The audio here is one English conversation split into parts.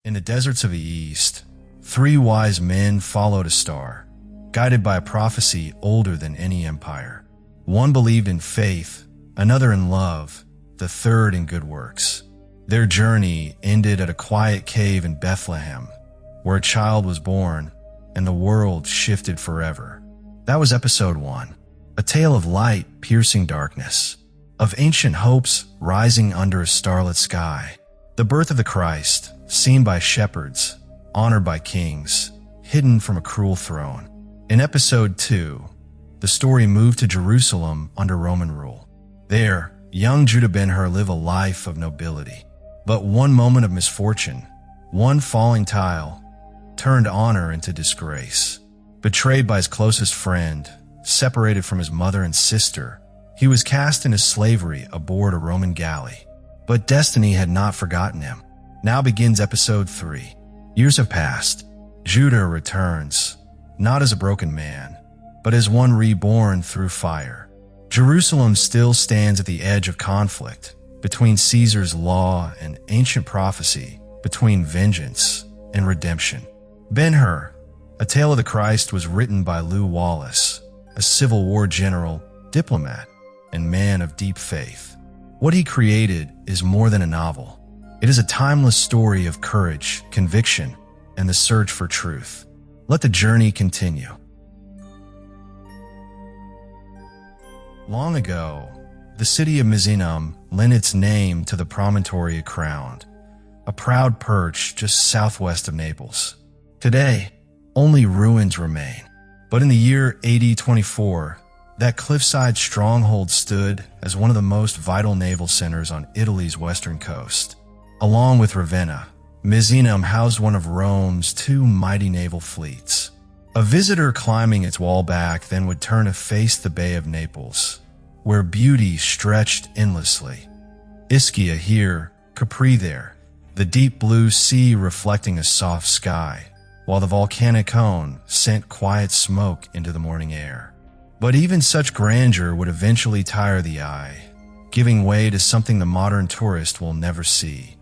In the deserts of the East, three wise men followed a star, guided by a prophecy older than any empire. One believed in faith, another in love, the third in good works. Their journey ended at a quiet cave in Bethlehem, where a child was born and the world shifted forever. That was episode 1, a tale of light piercing darkness, of ancient hopes rising under a starlit sky, the birth of the Christ, seen by shepherds, honored by kings, hidden from a cruel throne. In episode 2, the story moved to Jerusalem under Roman rule. There, young Judah Ben-Hur lived a life of nobility. But one moment of misfortune, one falling tile, turned honor into disgrace. Betrayed by his closest friend, separated from his mother and sister, he was cast into slavery aboard a Roman galley. But destiny had not forgotten him. Now begins episode 3. Years have passed. Judah returns, not as a broken man, but as one reborn through fire. Jerusalem still stands at the edge of conflict, between Caesar's law and ancient prophecy, between vengeance and redemption. Ben-Hur, A Tale of the Christ, was written by Lew Wallace, a Civil War general, diplomat, and man of deep faith. What he created is more than a novel. It is a timeless story of courage, conviction, and the search for truth. Let the journey continue. Long ago, the city of Misenum lent its name to the promontory it crowned, a proud perch just southwest of Naples. Today, only ruins remain. But in the year AD 24, that cliffside stronghold stood as one of the most vital naval centers on Italy's western coast. Along with Ravenna, Misenum housed one of Rome's two mighty naval fleets. A visitor climbing its wall back then would turn to face the Bay of Naples, where beauty stretched endlessly. Ischia here, Capri there, the deep blue sea reflecting a soft sky, while the volcanic cone sent quiet smoke into the morning air. But even such grandeur would eventually tire the eye, giving way to something the modern tourist will never see.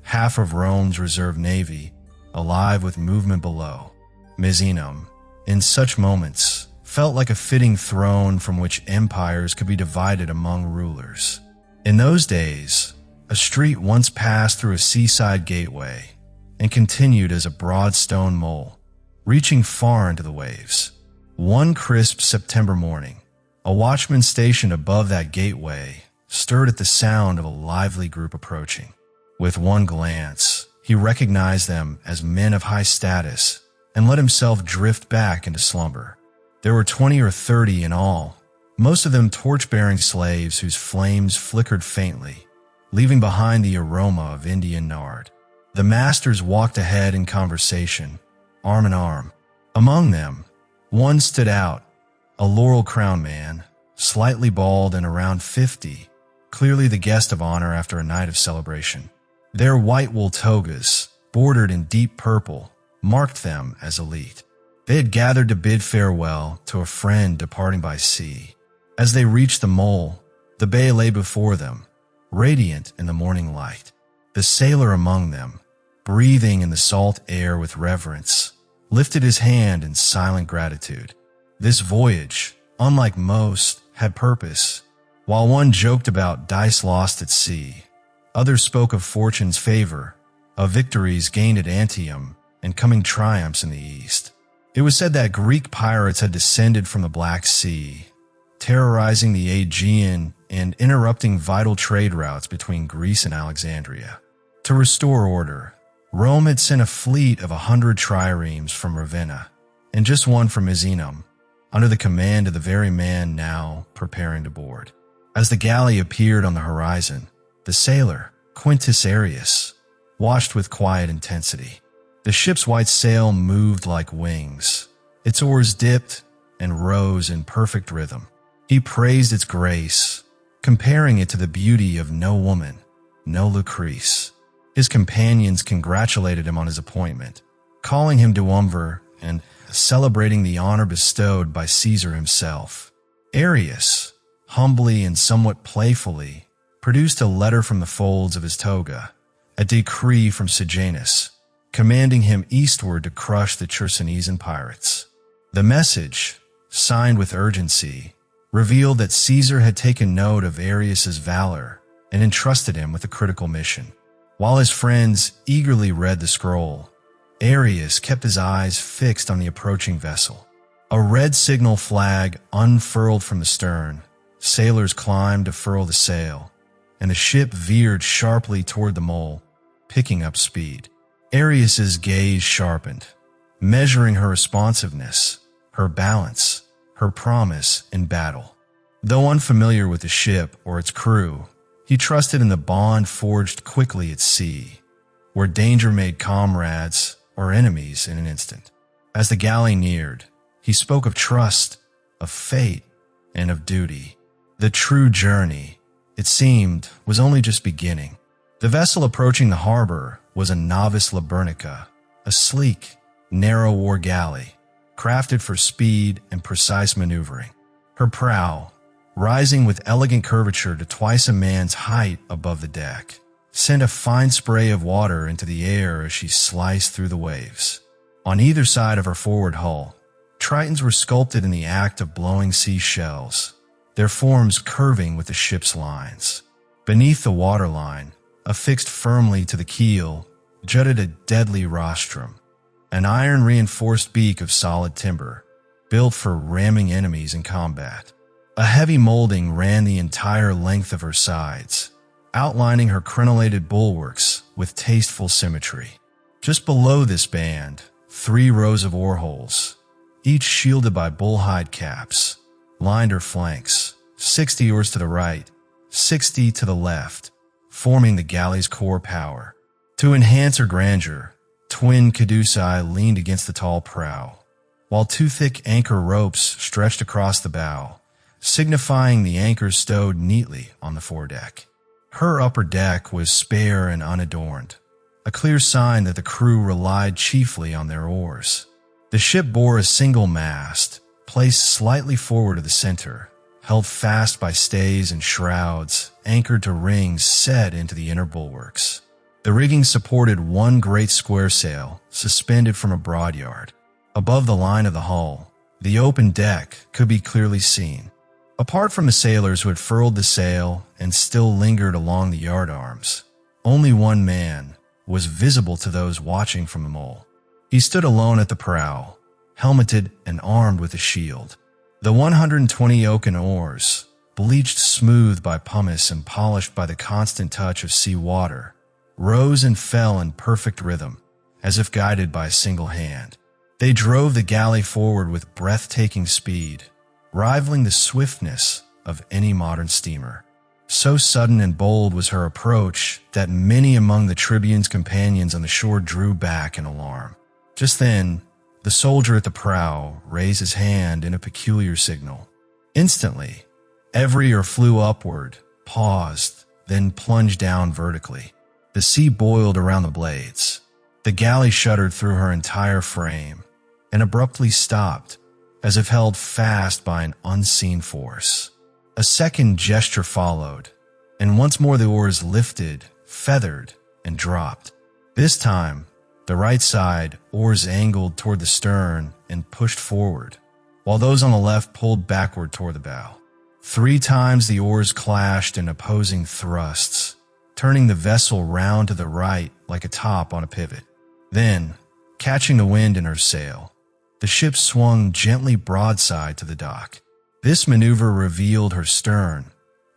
Half of Rome's reserve navy, alive with movement below. Misenum, in such moments, felt like a fitting throne from which empires could be divided among rulers. In those days, a street once passed through a seaside gateway and continued as a broad stone mole, reaching far into the waves. One crisp September morning, a watchman stationed above that gateway stirred at the sound of a lively group approaching. With one glance, he recognized them as men of high status and let himself drift back into slumber. There were 20 or 30 in all, most of them torch-bearing slaves whose flames flickered faintly, leaving behind the aroma of Indian nard. The masters walked ahead in conversation, arm in arm. Among them, one stood out, a laurel-crowned man, slightly bald and around 50, clearly the guest of honor after a night of celebration. Their white wool togas, bordered in deep purple, marked them as elite. They had gathered to bid farewell to a friend departing by sea. As they reached the mole, the bay lay before them, radiant in the morning light. The sailor among them, breathing in the salt air with reverence, lifted his hand in silent gratitude. This voyage, unlike most, had purpose. While one joked about dice lost at sea, others spoke of fortune's favor, of victories gained at Antium, and coming triumphs in the east. It was said that Greek pirates had descended from the Black Sea, terrorizing the Aegean and interrupting vital trade routes between Greece and Alexandria. To restore order, Rome had sent a fleet of 100 triremes from Ravenna, and just one from Misenum, under the command of the very man now preparing to board. As the galley appeared on the horizon, the sailor, Quintus Arrius, watched with quiet intensity. The ship's white sail moved like wings. Its oars dipped and rose in perfect rhythm. He praised its grace, comparing it to the beauty of no woman, no Lucrece. His companions congratulated him on his appointment, calling him duumvir and celebrating the honor bestowed by Caesar himself. Arrius, humbly and somewhat playfully, produced a letter from the folds of his toga, a decree from Sejanus, commanding him eastward to crush the Chersonesian pirates. The message, signed with urgency, revealed that Caesar had taken note of Arrius's valor and entrusted him with a critical mission. While his friends eagerly read the scroll, Arrius kept his eyes fixed on the approaching vessel. A red signal flag unfurled from the stern. Sailors climbed to furl the sail, and the ship veered sharply toward the mole, picking up speed. Arrius's gaze sharpened, measuring her responsiveness, her balance, her promise in battle. Though unfamiliar with the ship or its crew, he trusted in the bond forged quickly at sea, where danger made comrades or enemies in an instant. As the galley neared, he spoke of trust, of fate, and of duty. The true journey, it seemed, was only just beginning. The vessel approaching the harbor was a novice Labernica, a sleek, narrow war galley, crafted for speed and precise maneuvering. Her prow, rising with elegant curvature to twice a man's height above the deck, sent a fine spray of water into the air as she sliced through the waves. On either side of her forward hull, Tritons were sculpted in the act of blowing sea shells, their forms curving with the ship's lines. Beneath the waterline, affixed firmly to the keel, jutted a deadly rostrum, an iron-reinforced beak of solid timber, built for ramming enemies in combat. A heavy molding ran the entire length of her sides, outlining her crenellated bulwarks with tasteful symmetry. Just below this band, 3 rows of oar holes, each shielded by bullhide caps, lined her flanks, 60 oars to the right, 60 to the left, forming the galley's core power. To enhance her grandeur, twin caduci leaned against the tall prow, while 2 thick anchor ropes stretched across the bow, signifying the anchors stowed neatly on the foredeck. Her upper deck was spare and unadorned, a clear sign that the crew relied chiefly on their oars. The ship bore a single mast, placed slightly forward of the center, held fast by stays and shrouds, anchored to rings set into the inner bulwarks. The rigging supported 1 great square sail, suspended from a broadyard. Above the line of the hull, the open deck could be clearly seen. Apart from the sailors who had furled the sail and still lingered along the yardarms, only 1 man was visible to those watching from the mole. He stood alone at the prow, helmeted and armed with a shield. The 120 oaken oars, bleached smooth by pumice and polished by the constant touch of sea water, rose and fell in perfect rhythm, as if guided by a single hand. They drove the galley forward with breathtaking speed, rivaling the swiftness of any modern steamer. So sudden and bold was her approach that many among the tribune's companions on the shore drew back in alarm. Just then, the soldier at the prow raised his hand in a peculiar signal. Instantly, every oar flew upward, paused, then plunged down vertically. The sea boiled around the blades. The galley shuddered through her entire frame and abruptly stopped, as if held fast by an unseen force. A second gesture followed, and once more the oars lifted, feathered, and dropped. This time, the right side oars angled toward the stern and pushed forward, while those on the left pulled backward toward the bow. 3 times the oars clashed in opposing thrusts, turning the vessel round to the right like a top on a pivot. Then, catching the wind in her sail, the ship swung gently broadside to the dock. This maneuver revealed her stern,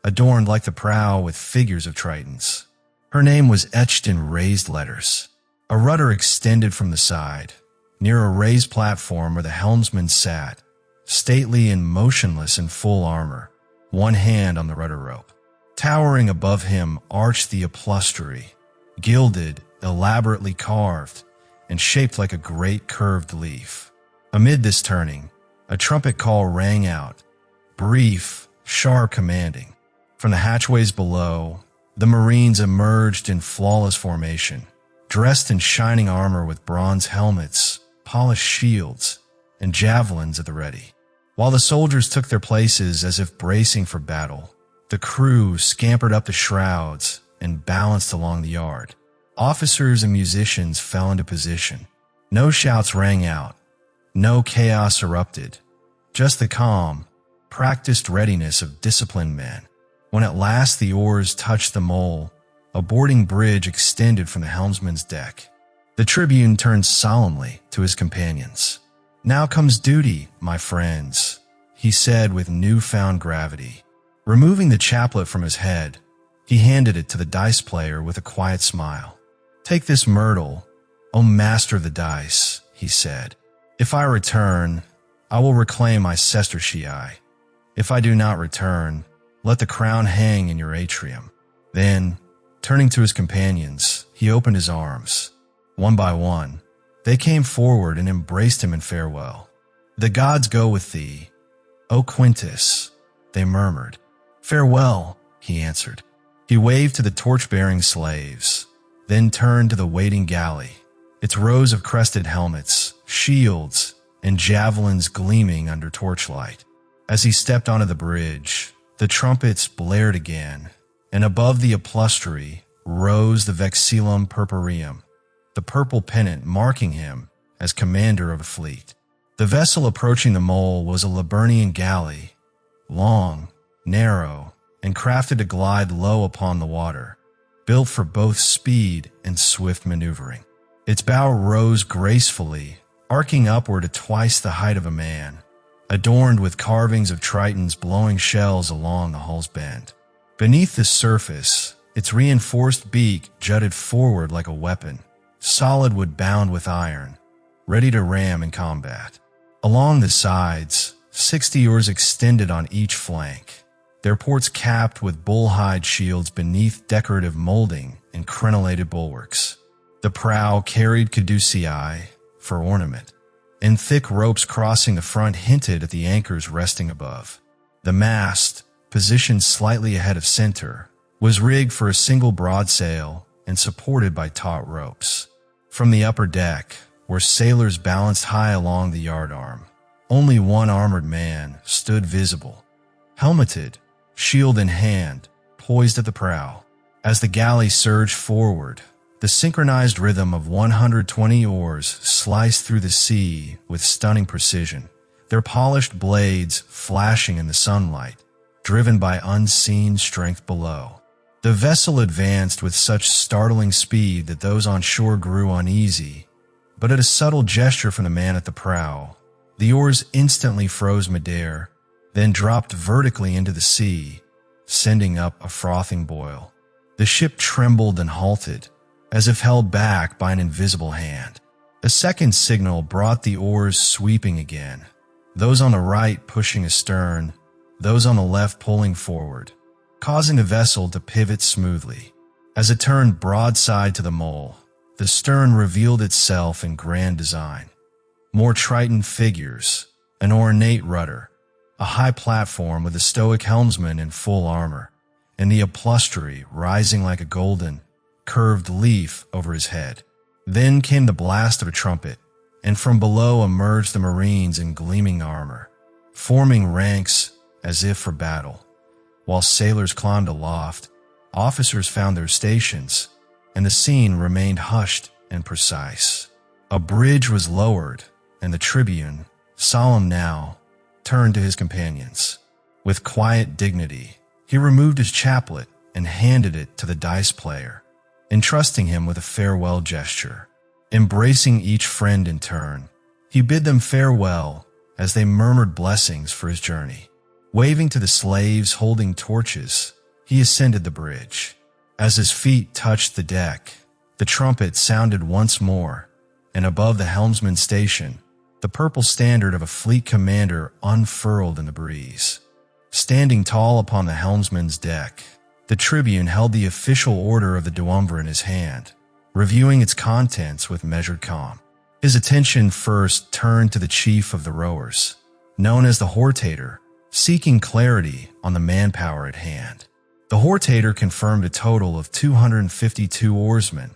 adorned like the prow with figures of Tritons. Her name was etched in raised letters. A rudder extended from the side, near a raised platform where the helmsman sat, stately and motionless in full armor, 1 hand on the rudder rope. Towering above him arched the uplustery, gilded, elaborately carved, and shaped like a great curved leaf. Amid this turning, a trumpet call rang out, brief, sharp, commanding. From the hatchways below, the Marines emerged in flawless formation, dressed in shining armor with bronze helmets, polished shields, and javelins at the ready. While the soldiers took their places as if bracing for battle, the crew scampered up the shrouds and balanced along the yard. Officers and musicians fell into position. No shouts rang out. No chaos erupted. Just the calm, practiced readiness of disciplined men. When at last the oars touched the mole, a boarding bridge extended from the helmsman's deck. The tribune turned solemnly to his companions. "Now comes duty, my friends," he said with newfound gravity. Removing the chaplet from his head, he handed it to the dice player with a quiet smile. "Take this myrtle, O master of the dice," he said. "If I return, I will reclaim my sestertii. If I do not return, let the crown hang in your atrium." Then, turning to his companions, he opened his arms. One by one, they came forward and embraced him in farewell. "The gods go with thee, O Quintus," they murmured. "Farewell," he answered. He waved to the torch-bearing slaves, then turned to the waiting galley, its rows of crested helmets, shields, and javelins gleaming under torchlight. As he stepped onto the bridge, the trumpets blared again, and above the uplustery rose the vexillum purpureum, the purple pennant marking him as commander of a fleet. The vessel approaching the mole was a Liburnian galley, long, narrow, and crafted to glide low upon the water, built for both speed and swift maneuvering. Its bow rose gracefully, arcing upward to twice the height of a man, adorned with carvings of tritons blowing shells along the hull's bend. Beneath the surface, its reinforced beak jutted forward like a weapon, solid wood bound with iron, ready to ram in combat. Along the sides, 60 oars extended on each flank, their ports capped with bull-hide shields beneath decorative molding and crenellated bulwarks. The prow carried caducei for ornament, and thick ropes crossing the front hinted at the anchors resting above. The mast, positioned slightly ahead of center, was rigged for a single broadsail and supported by taut ropes. From the upper deck, where sailors balanced high along the yardarm, only one armored man stood visible, helmeted, shield in hand, poised at the prow. As the galley surged forward, the synchronized rhythm of 120 oars sliced through the sea with stunning precision, their polished blades flashing in the sunlight, driven by unseen strength below. The vessel advanced with such startling speed that those on shore grew uneasy, but at a subtle gesture from the man at the prow, the oars instantly froze midair, then dropped vertically into the sea, sending up a frothing boil. The ship trembled and halted, as if held back by an invisible hand. A second signal brought the oars sweeping again, those on the right pushing astern, those on the left pulling forward, causing the vessel to pivot smoothly. As it turned broadside to the mole, the stern revealed itself in grand design. More Triton figures, an ornate rudder, a high platform with a stoic helmsman in full armor, and the uplustery rising like a golden, curved leaf over his head. Then came the blast of a trumpet, and from below emerged the Marines in gleaming armor, forming ranks as if for battle. While sailors climbed aloft, officers found their stations, and the scene remained hushed and precise. A bridge was lowered, and the tribune, solemn now, turned to his companions. With quiet dignity, he removed his chaplet and handed it to the dice player, entrusting him with a farewell gesture. Embracing each friend in turn, he bid them farewell as they murmured blessings for his journey. Waving to the slaves holding torches, he ascended the bridge. As his feet touched the deck, the trumpet sounded once more, and above the helmsman's station, the purple standard of a fleet commander unfurled in the breeze. Standing tall upon the helmsman's deck, the tribune held the official order of the duumvir in his hand, reviewing its contents with measured calm. His attention first turned to the chief of the rowers, known as the hortator, seeking clarity on the manpower at hand. The hortator confirmed a total of 252 oarsmen,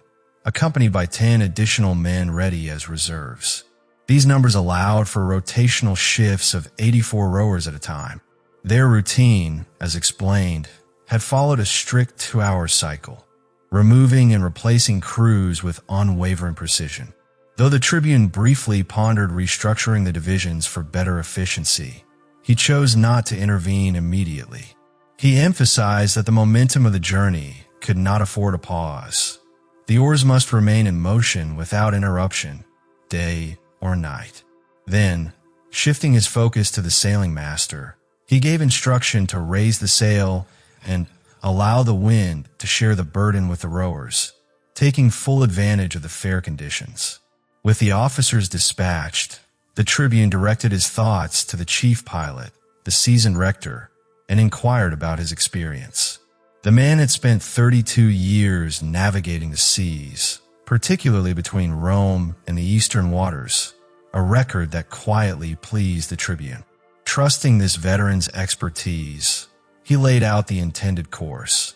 accompanied by 10 additional men ready as reserves. These numbers allowed for rotational shifts of 84 rowers at a time. Their routine, as explained, had followed a strict 2-hour cycle. removing and replacing crews with unwavering precision. Though the Tribune briefly pondered restructuring the divisions for better efficiency, he chose not to intervene immediately. He emphasized that the momentum of the journey could not afford a pause. The oars must remain in motion without interruption, day or night. Then, shifting his focus to the sailing master, he gave instruction to raise the sail and allow the wind to share the burden with the rowers, taking full advantage of the fair conditions. With the officers dispatched, the Tribune directed his thoughts to the chief pilot, the seasoned rector, and inquired about his experience. The man had spent 32 years navigating the seas, particularly between Rome and the eastern waters, a record that quietly pleased the Tribune. Trusting this veteran's expertise, he laid out the intended course,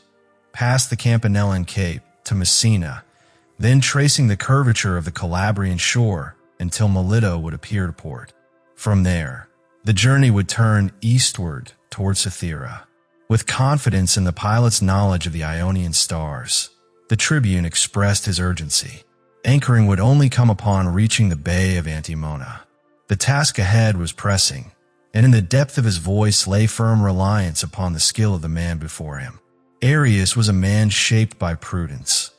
past the Campanellan Cape to Messina, then tracing the curvature of the Calabrian shore until Melito would appear to port. From there, the journey would turn eastward toward Cythera. With confidence in the pilot's knowledge of the Ionian stars, the Tribune expressed his urgency. Anchoring would only come upon reaching the Bay of Antimona. The task ahead was pressing, and in the depth of his voice lay firm reliance upon the skill of the man before him. Arrius was a man shaped by prudence,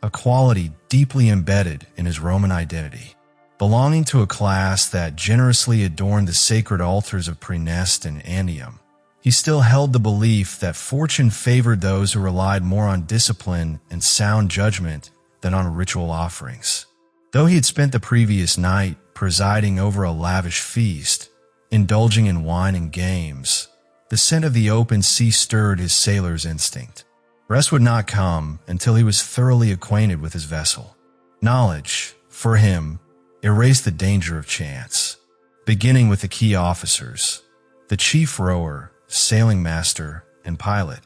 a quality deeply embedded in his Roman identity. Belonging to a class that generously adorned the sacred altars of Praeneste and Annium, he still held the belief that fortune favored those who relied more on discipline and sound judgment than on ritual offerings. Though he had spent the previous night presiding over a lavish feast, indulging in wine and games, the scent of the open sea stirred his sailor's instinct. Rest would not come until he was thoroughly acquainted with his vessel. Knowledge, for him, erased the danger of chance. Beginning with the key officers, the chief rower, sailing master, and pilot,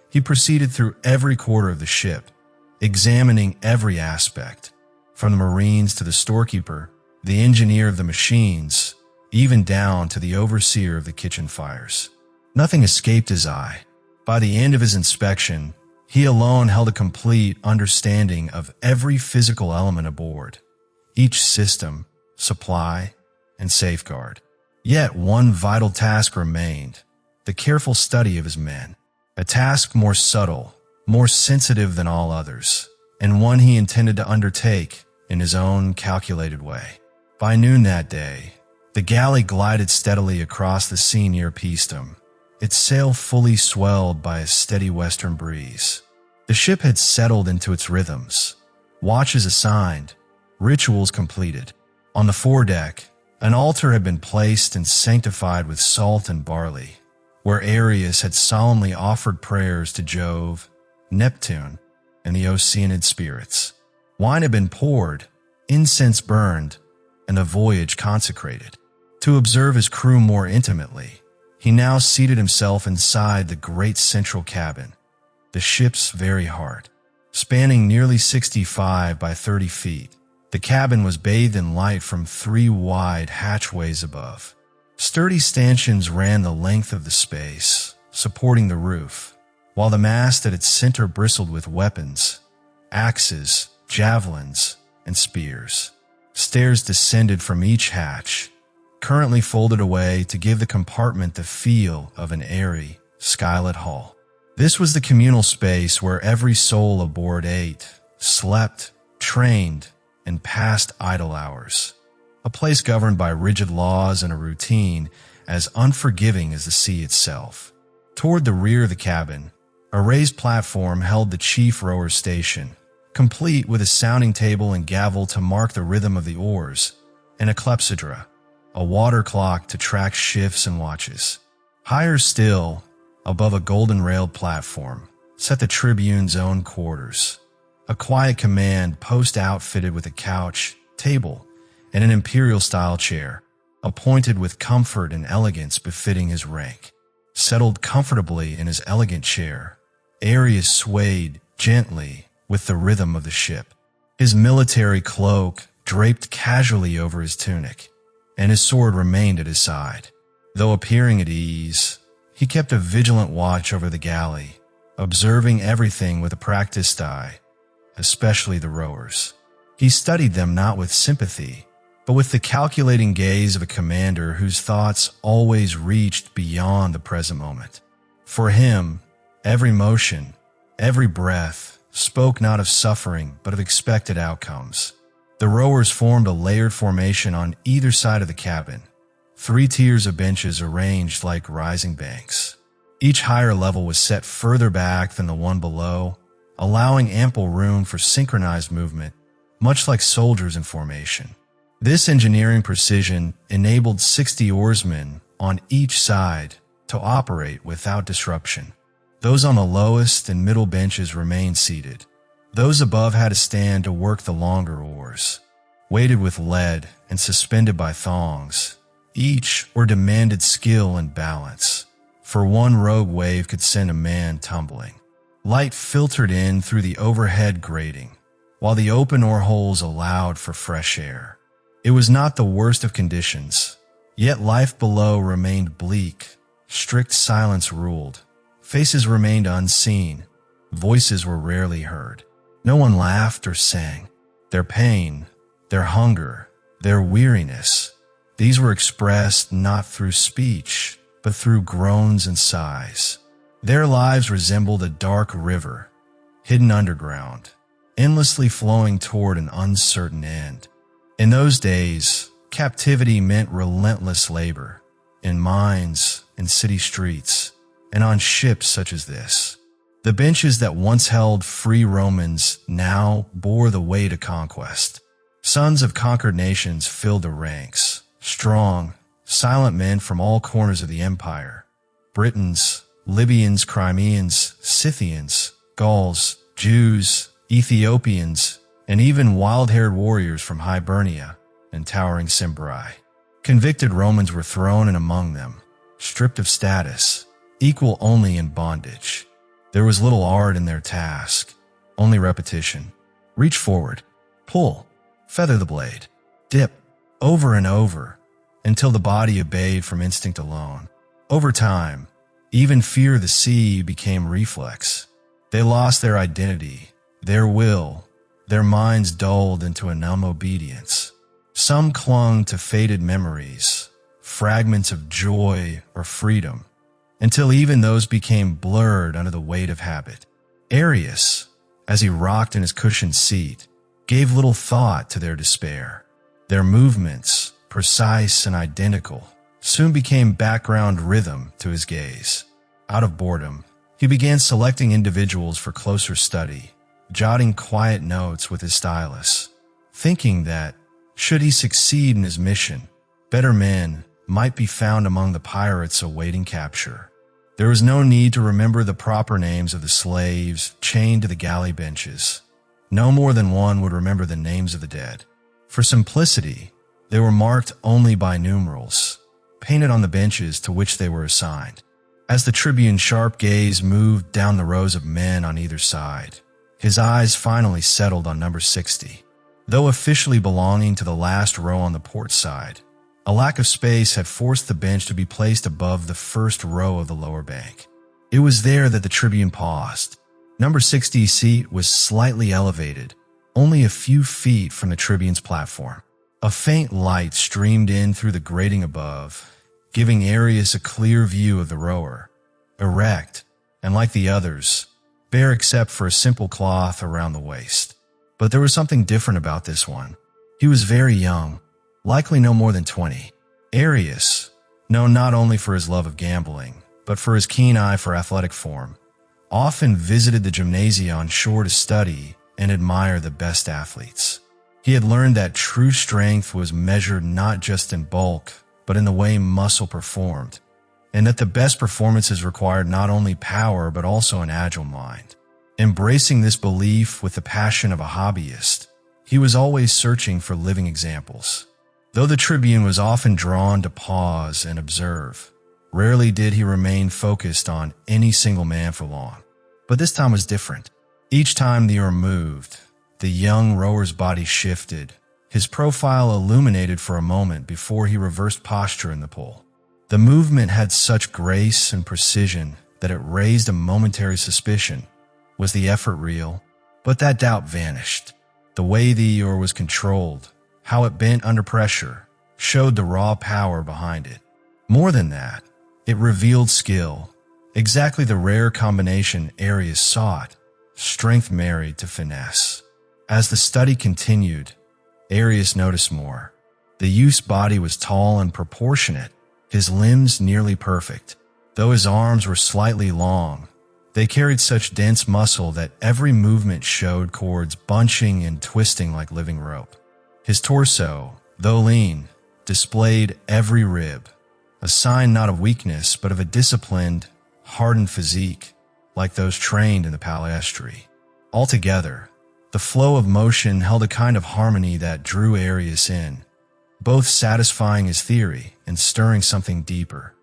he proceeded through every quarter of the ship, examining every aspect, from the marines to the storekeeper, the engineer of the machines, even down to the overseer of the kitchen fires. Nothing escaped his eye. By the end of his inspection, he alone held a complete understanding of every physical element aboard, each system, supply, and safeguard. Yet one vital task remained, the careful study of his men, a task more subtle, more sensitive than all others, and one he intended to undertake in his own calculated way. By noon that day, the galley glided steadily across the sea near Paestum, its sail fully swelled by a steady western breeze. The ship had settled into its rhythms, watches assigned, rituals completed. On the foredeck, an altar had been placed and sanctified with salt and barley, where Arrius had solemnly offered prayers to Jove, Neptune, and the Oceanid spirits. Wine had been poured, incense burned, and the voyage consecrated. To observe his crew more intimately, he now seated himself inside the great central cabin, the ship's very heart. Spanning nearly 65 by 30 feet, the cabin was bathed in light from 3 wide hatchways above. Sturdy stanchions ran the length of the space, supporting the roof, while the mast at its center bristled with weapons, axes, javelins, and spears. Stairs descended from each hatch, currently folded away to give the compartment the feel of an airy, skylit hall. This was the communal space where every soul aboard ate, slept, trained, and passed idle hours. A place governed by rigid laws and a routine as unforgiving as the sea itself. Toward the rear of the cabin, a raised platform held the chief rower's station, complete with a sounding table and gavel to mark the rhythm of the oars, and a clepsydra, a water clock to track shifts and watches. Higher still, above a golden-railed platform, sat the Tribune's own quarters, a quiet command post outfitted with a couch, table, and an imperial-style chair, appointed with comfort and elegance befitting his rank. Settled comfortably in his elegant chair, Arrius swayed gently with the rhythm of the ship, his military cloak draped casually over his tunic, and his sword remained at his side. Though appearing at ease, he kept a vigilant watch over the galley, observing everything with a practiced eye. especially the rowers. He studied them not with sympathy, but with the calculating gaze of a commander whose thoughts always reached beyond the present moment. For him, every motion, every breath, spoke not of suffering but of expected outcomes. The rowers formed a layered formation on either side of the cabin, 3 tiers of benches arranged like rising banks. Each higher level was set further back than the one below, allowing ample room for synchronized movement, much like soldiers in formation. This engineering precision enabled 60 oarsmen on each side to operate without disruption. Those on the lowest and middle benches remained seated. Those above had to stand to work the longer oars. Weighted with lead and suspended by thongs, each oar demanded skill and balance, for one rogue wave could send a man tumbling. Light filtered in through the overhead grating, while the open oar holes allowed for fresh air. It was not the worst of conditions, yet life below remained bleak. Strict silence ruled. Faces remained unseen. Voices were rarely heard. No one laughed or sang. Their pain, their hunger, their weariness, these were expressed not through speech, but through groans and sighs. Their lives resembled a dark river, hidden underground, endlessly flowing toward an uncertain end. In those days, captivity meant relentless labor, in mines, in city streets, and on ships such as this. The benches that once held free Romans now bore the weight of conquest. Sons of conquered nations filled the ranks, strong, silent men from all corners of the empire. Britons, Libyans, Crimeans, Scythians, Gauls, Jews, Ethiopians, and even wild-haired warriors from Hibernia and towering Cimbri. Convicted Romans were thrown in among them, stripped of status, equal only in bondage. There was little art in their task, only repetition. Reach forward, pull, feather the blade, dip, over and over, until the body obeyed from instinct alone. Over time, even fear of the sea became reflex. They lost their identity, their will, their minds dulled into a numb obedience. Some clung to faded memories, fragments of joy or freedom, until even those became blurred under the weight of habit. Arrius, as he rocked in his cushioned seat, gave little thought to their despair. Their movements, precise and identical, soon became background rhythm to his gaze. Out of boredom, he began selecting individuals for closer study, jotting quiet notes with his stylus, thinking that, should he succeed in his mission, better men might be found among the pirates awaiting capture. There was no need to remember the proper names of the slaves chained to the galley benches. No more than one would remember the names of the dead. For simplicity, they were marked only by numerals, painted on the benches to which they were assigned. As the tribune's sharp gaze moved down the rows of men on either side, his eyes finally settled on number 60. Though officially belonging to the last row on the port side, a lack of space had forced the bench to be placed above the first row of the lower bank. It was there that the tribune paused. Number 60's seat was slightly elevated, only a few feet from the tribune's platform. A faint light streamed in through the grating above, giving Arrius a clear view of the rower, erect, and like the others, bare except for a simple cloth around the waist. But there was something different about this one. He was very young, likely no more than 20. Arrius, known not only for his love of gambling, but for his keen eye for athletic form, often visited the gymnasia on shore to study and admire the best athletes. He had learned that true strength was measured not just in bulk, but in the way muscle performed, and that the best performances required not only power but also an agile mind. Embracing this belief with the passion of a hobbyist, he was always searching for living examples. Though the tribune was often drawn to pause and observe, rarely did he remain focused on any single man for long. But this time was different. Each time the oar moved, the young rower's body shifted, his profile illuminated for a moment before he reversed posture in the pull. The movement had such grace and precision that it raised a momentary suspicion. Was the effort real? But that doubt vanished. The way the oar was controlled, how it bent under pressure, showed the raw power behind it. More than that, it revealed skill, exactly the rare combination Arrius sought, strength married to finesse. As the study continued, Arrius noticed more. The youth's body was tall and proportionate, his limbs nearly perfect. Though his arms were slightly long, they carried such dense muscle that every movement showed cords bunching and twisting like living rope. His torso, though lean, displayed every rib, a sign not of weakness but of a disciplined, hardened physique, like those trained in the palestry. Altogether, the flow of motion held a kind of harmony that drew Arrius in, both satisfying his theory and stirring something deeper,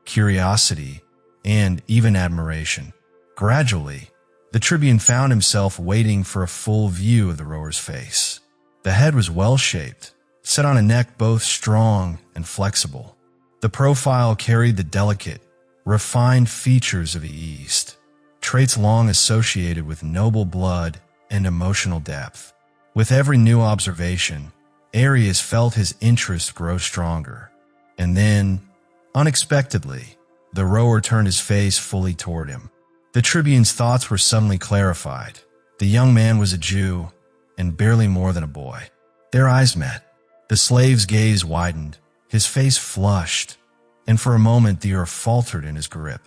curiosity and even admiration. Gradually, the tribune found himself waiting for a full view of the rower's face. The head was well-shaped, set on a neck both strong and flexible. The profile carried the delicate, refined features of the East, traits long associated with noble blood and emotional depth. With every new observation, Arrius felt his interest grow stronger. And then, unexpectedly, the rower turned his face fully toward him. The tribune's thoughts were suddenly clarified. The young man was a Jew, and barely more than a boy. Their eyes met. The slave's gaze widened, his face flushed, and for a moment the oar faltered in his grip.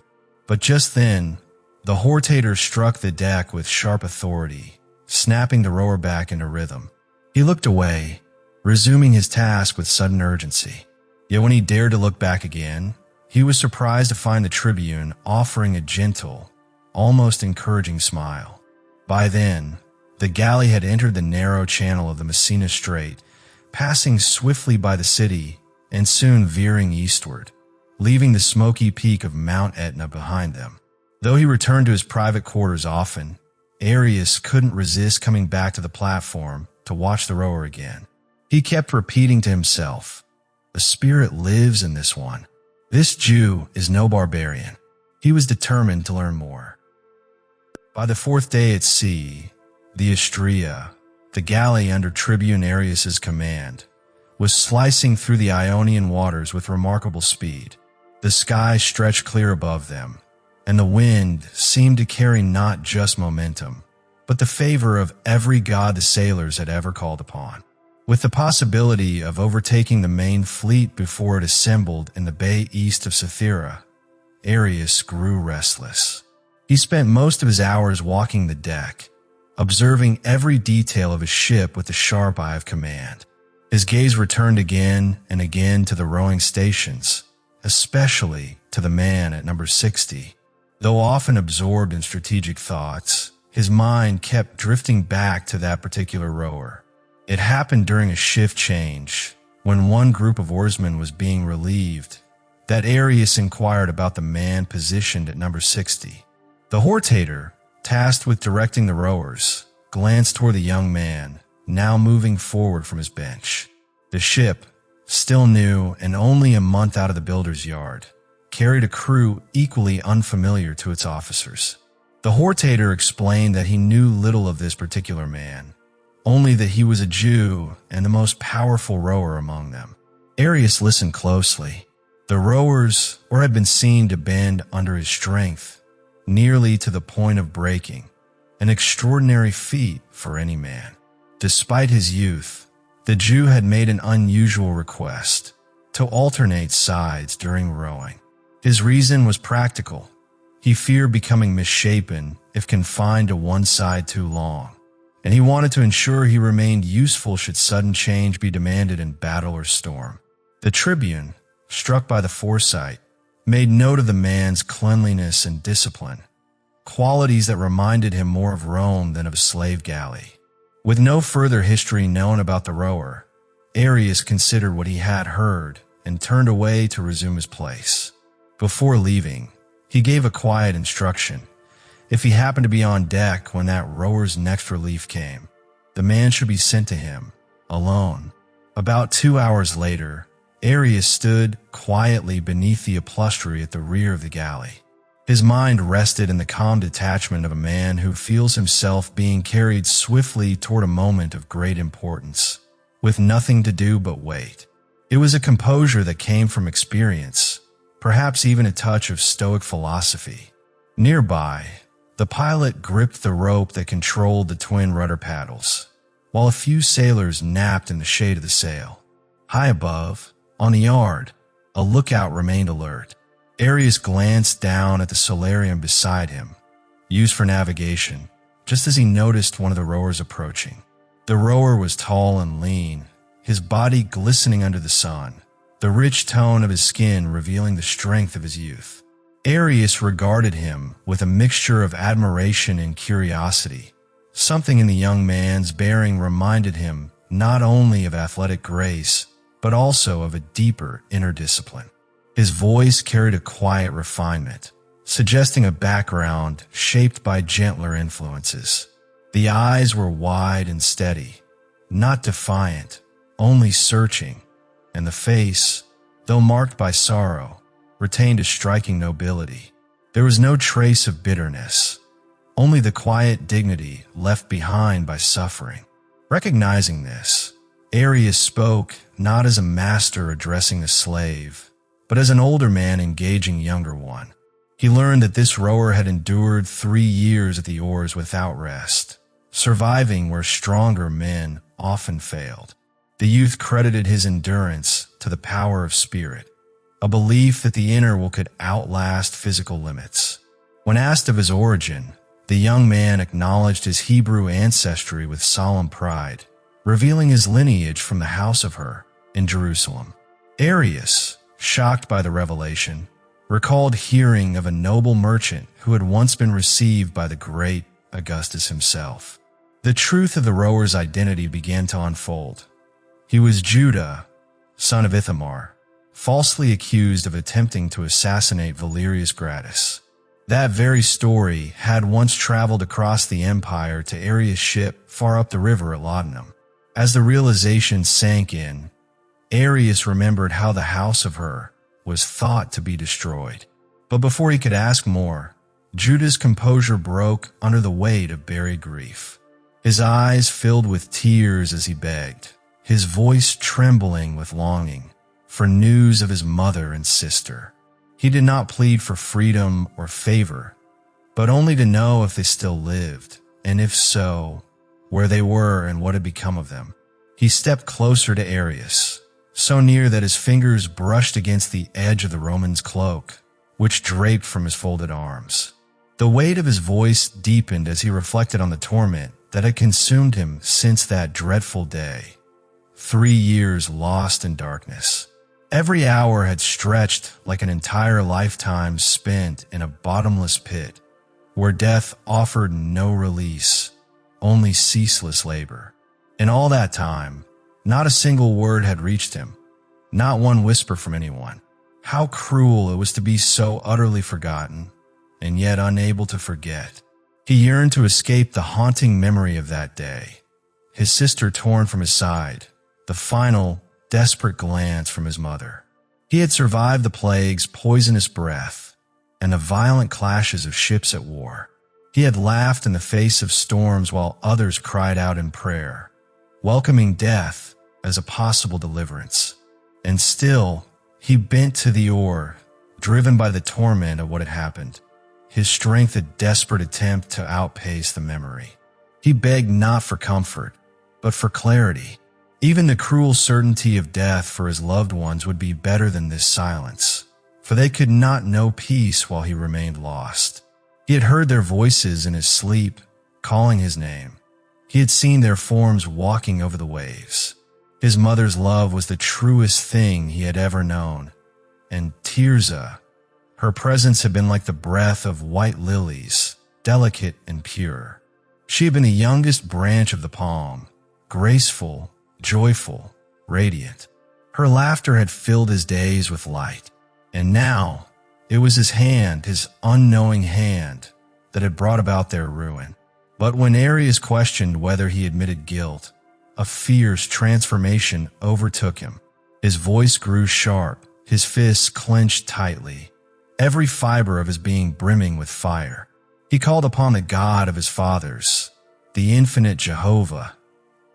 But just then, the hortator struck the deck with sharp authority, snapping the rower back into rhythm. He looked away, resuming his task with sudden urgency. Yet when he dared to look back again, he was surprised to find the tribune offering a gentle, almost encouraging smile. By then, the galley had entered the narrow channel of the Messina Strait, passing swiftly by the city and soon veering eastward, leaving the smoky peak of Mount Etna behind them. Though he returned to his private quarters often, Arrius couldn't resist coming back to the platform to watch the rower again. He kept repeating to himself, "The spirit lives in this one. This Jew is no barbarian." He was determined to learn more. By the fourth day at sea, the Istria, the galley under Tribune Arrius's command, was slicing through the Ionian waters with remarkable speed. The sky stretched clear above them, and the wind seemed to carry not just momentum, but the favor of every god the sailors had ever called upon. With the possibility of overtaking the main fleet before it assembled in the bay east of Cythera, Arrius grew restless. He spent most of his hours walking the deck, observing every detail of his ship with the sharp eye of command. His gaze returned again and again to the rowing stations, especially to the man at number 60. Though often absorbed in strategic thoughts, his mind kept drifting back to that particular rower. It happened during a shift change, when one group of oarsmen was being relieved, that Arrius inquired about the man positioned at number 60. The hortator, tasked with directing the rowers, glanced toward the young man, now moving forward from his bench. The ship, still new and only a month out of the builder's yard, carried a crew equally unfamiliar to its officers. The hortator explained that he knew little of this particular man, only that he was a Jew and the most powerful rower among them. Arrius listened closely. The rowers had been seen to bend under his strength, nearly to the point of breaking, an extraordinary feat for any man. Despite his youth, the Jew had made an unusual request to alternate sides during rowing. His reason was practical. He feared becoming misshapen if confined to one side too long, and he wanted to ensure he remained useful should sudden change be demanded in battle or storm. The tribune, struck by the foresight, made note of the man's cleanliness and discipline, qualities that reminded him more of Rome than of a slave galley. With no further history known about the rower, Arrius considered what he had heard and turned away to resume his place. Before leaving, he gave a quiet instruction. If he happened to be on deck when that rower's next relief came, the man should be sent to him, alone. About 2 hours later, Arrius stood quietly beneath the upholstery at the rear of the galley. His mind rested in the calm detachment of a man who feels himself being carried swiftly toward a moment of great importance, with nothing to do but wait. It was a composure that came from experience, perhaps even a touch of stoic philosophy. Nearby, the pilot gripped the rope that controlled the twin rudder paddles, while a few sailors napped in the shade of the sail. High above, on the yard, a lookout remained alert. Arrius glanced down at the solarium beside him, used for navigation, just as he noticed one of the rowers approaching. The rower was tall and lean, his body glistening under the sun, the rich tone of his skin revealing the strength of his youth. Arrius regarded him with a mixture of admiration and curiosity. Something in the young man's bearing reminded him not only of athletic grace, but also of a deeper inner discipline. His voice carried a quiet refinement, suggesting a background shaped by gentler influences. The eyes were wide and steady, not defiant, only searching, and the face, though marked by sorrow, retained a striking nobility. There was no trace of bitterness, only the quiet dignity left behind by suffering. Recognizing this, Arrius spoke not as a master addressing a slave, but as an older man engaging a younger one. He learned that this rower had endured 3 years at the oars without rest, surviving where stronger men often failed. The youth credited his endurance to the power of spirit, a belief that the inner could outlast physical limits. When asked of his origin, the young man acknowledged his Hebrew ancestry with solemn pride, revealing his lineage from the house of Hur in Jerusalem. Arrius, shocked by the revelation, recalled hearing of a noble merchant who had once been received by the great Augustus himself. The truth of the rower's identity began to unfold. He was Judah, son of Ithamar, falsely accused of attempting to assassinate Valerius Gratus. That very story had once traveled across the empire to Arrius' ship far up the river at Laudanum. As the realization sank in, Arrius remembered how the house of Hur was thought to be destroyed. But before he could ask more, Judah's composure broke under the weight of buried grief. His eyes filled with tears as he begged, his voice trembling with longing for news of his mother and sister. He did not plead for freedom or favor, but only to know if they still lived, and if so, where they were and what had become of them. He stepped closer to Arrius, so near that his fingers brushed against the edge of the Roman's cloak, which draped from his folded arms. The weight of his voice deepened as he reflected on the torment that had consumed him since that dreadful day. 3 years lost in darkness. Every hour had stretched like an entire lifetime spent in a bottomless pit, where death offered no release, only ceaseless labor. In all that time, not a single word had reached him, not one whisper from anyone. How cruel it was to be so utterly forgotten, and yet unable to forget. He yearned to escape the haunting memory of that day, his sister torn from his side, the final, desperate glance from his mother. He had survived the plague's poisonous breath and the violent clashes of ships at war. He had laughed in the face of storms while others cried out in prayer, welcoming death as a possible deliverance. And still, he bent to the oar, driven by the torment of what had happened, his strength a desperate attempt to outpace the memory. He begged not for comfort, but for clarity. Even the cruel certainty of death for his loved ones would be better than this silence, for they could not know peace while he remained lost. He had heard their voices in his sleep, calling his name. He had seen their forms walking over the waves. His mother's love was the truest thing he had ever known, and Tirzah, her presence had been like the breath of white lilies, delicate and pure. She had been the youngest branch of the palm, graceful, joyful, radiant. Her laughter had filled his days with light, and now it was his hand, his unknowing hand, that had brought about their ruin. But when Arrius questioned whether he admitted guilt, a fierce transformation overtook him. His voice grew sharp, his fists clenched tightly, every fiber of his being brimming with fire. He called upon the God of his fathers, the infinite Jehovah,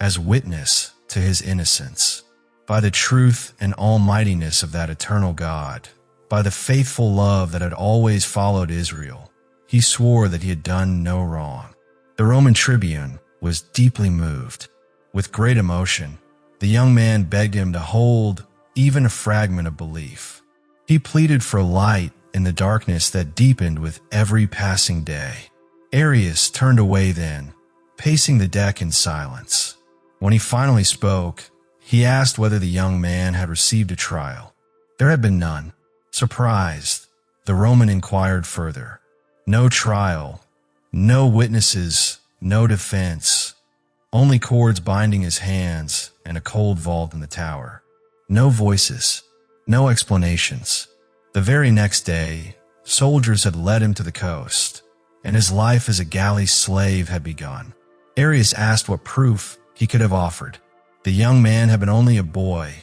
as witness to his innocence. By the truth and almightiness of that eternal God, by the faithful love that had always followed Israel, he swore that he had done no wrong. The Roman tribune was deeply moved. With great emotion, the young man begged him to hold even a fragment of belief. He pleaded for light in the darkness that deepened with every passing day. Arrius turned away then, pacing the deck in silence. When he finally spoke, he asked whether the young man had received a trial. There had been none. Surprised, the Roman inquired further. No trial, no witnesses, no defense, only cords binding his hands and a cold vault in the tower. No voices, no explanations. The very next day, soldiers had led him to the coast, and his life as a galley slave had begun. Arrius asked what proof he could have offered. The young man had been only a boy,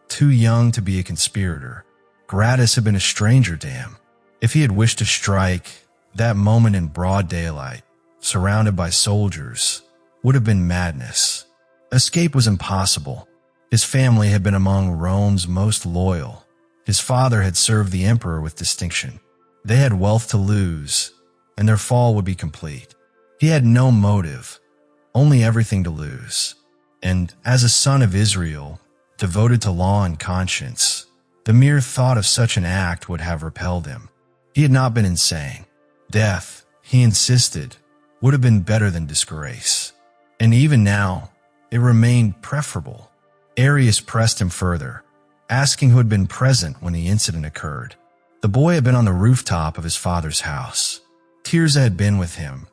too young to be a conspirator. Gratus had been a stranger to him. If he had wished to strike, that moment in broad daylight, surrounded by soldiers, would have been madness. Escape was impossible. His family had been among Rome's most loyal. His father had served the emperor with distinction. They had wealth to lose, and their fall would be complete. He had no motive, only everything to lose. And as a son of Israel, devoted to law and conscience, the mere thought of such an act would have repelled him. He had not been insane. Death, he insisted, would have been better than disgrace. And even now, it remained preferable. Arrius pressed him further, asking who had been present when the incident occurred. The boy had been on the rooftop of his father's house. Tirza had been with him,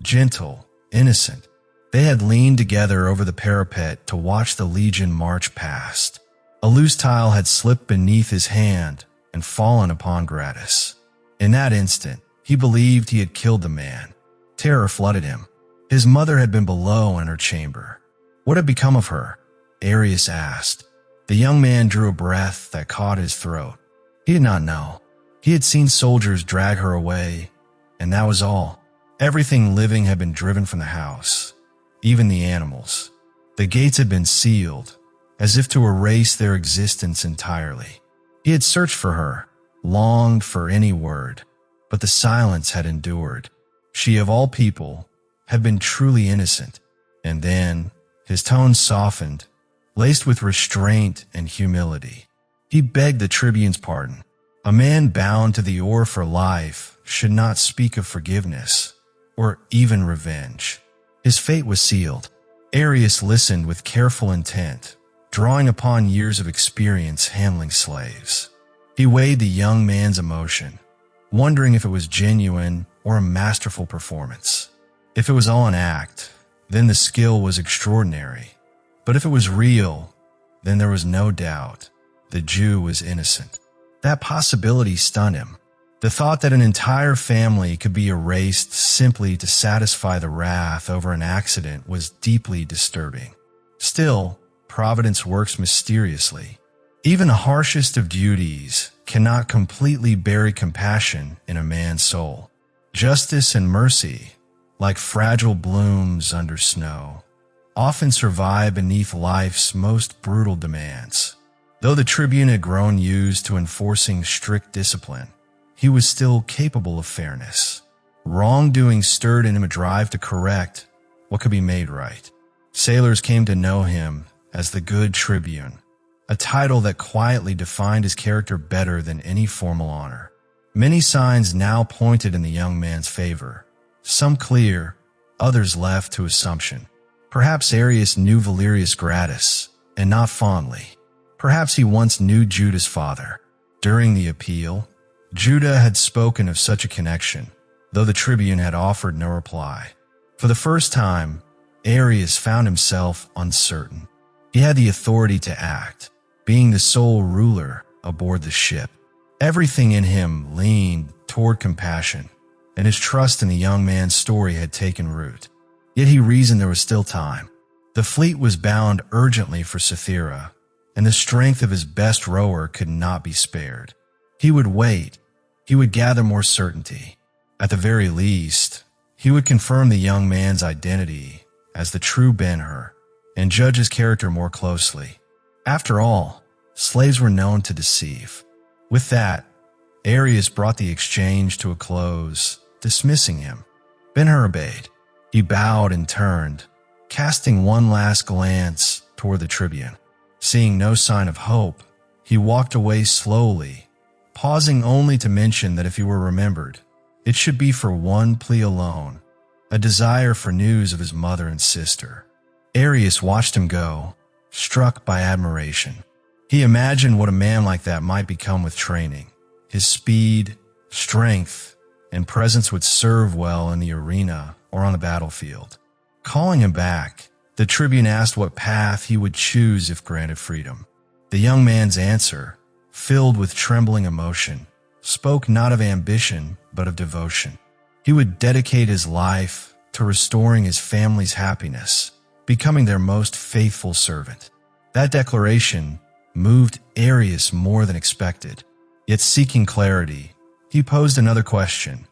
gentle, innocent. They had leaned together over the parapet to watch the legion march past. A loose tile had slipped beneath his hand and fallen upon Gratus. In that instant, he believed he had killed the man. Terror flooded him. His mother had been below in her chamber. What had become of her? Arrius asked. The young man drew a breath that caught his throat. He did not know. He had seen soldiers drag her away, and that was all. Everything living had been driven from the house, even the animals. The gates had been sealed, as if to erase their existence entirely. He had searched for her, longed for any word, but the silence had endured. She, of all people, had been truly innocent. And then, his tone softened, laced with restraint and humility. He begged the tribune's pardon. A man bound to the oar for life should not speak of forgiveness, or even revenge. His fate was sealed. Arrius listened with careful intent, drawing upon years of experience handling slaves. He weighed the young man's emotion, wondering if it was genuine or a masterful performance. If it was all an act, then the skill was extraordinary. But if it was real, then there was no doubt the Jew was innocent. That possibility stunned him. The thought that an entire family could be erased simply to satisfy the wrath over an accident was deeply disturbing. Still, Providence works mysteriously. Even the harshest of duties cannot completely bury compassion in a man's soul. Justice and mercy, like fragile blooms under snow, often survive beneath life's most brutal demands. Though the tribune had grown used to enforcing strict discipline, he was still capable of fairness. Wrongdoing stirred in him a drive to correct what could be made right. Sailors came to know him as the Good Tribune, a title that quietly defined his character better than any formal honor. Many signs now pointed in the young man's favor, some clear, others left to assumption. Perhaps Arrius knew Valerius Gratus, and not fondly. Perhaps he once knew Judah's father. During the appeal, Judah had spoken of such a connection, though the tribune had offered no reply. For the first time, Arrius found himself uncertain. He had the authority to act, being the sole ruler aboard the ship. Everything in him leaned toward compassion, and his trust in the young man's story had taken root. Yet he reasoned there was still time. The fleet was bound urgently for Cythera, and the strength of his best rower could not be spared. He would wait. he would gather more certainty. At the very least, he would confirm the young man's identity as the true Ben-Hur and judge his character more closely. After all, slaves were known to deceive. With that, Arrius brought the exchange to a close, dismissing him. Ben-Hur obeyed. He bowed and turned, casting one last glance toward the tribune. Seeing no sign of hope, he walked away slowly, pausing only to mention that if he were remembered, it should be for one plea alone, a desire for news of his mother and sister. Arrius watched him go, struck by admiration. He imagined what a man like that might become with training. His speed, strength, and presence would serve well in the arena or on the battlefield. Calling him back, the tribune asked what path he would choose if granted freedom. The young man's answer, filled with trembling emotion, spoke not of ambition but of devotion. He would dedicate his life to restoring his family's happiness, becoming their most faithful servant. That declaration moved Arrius more than expected. Yet seeking clarity, he posed another question.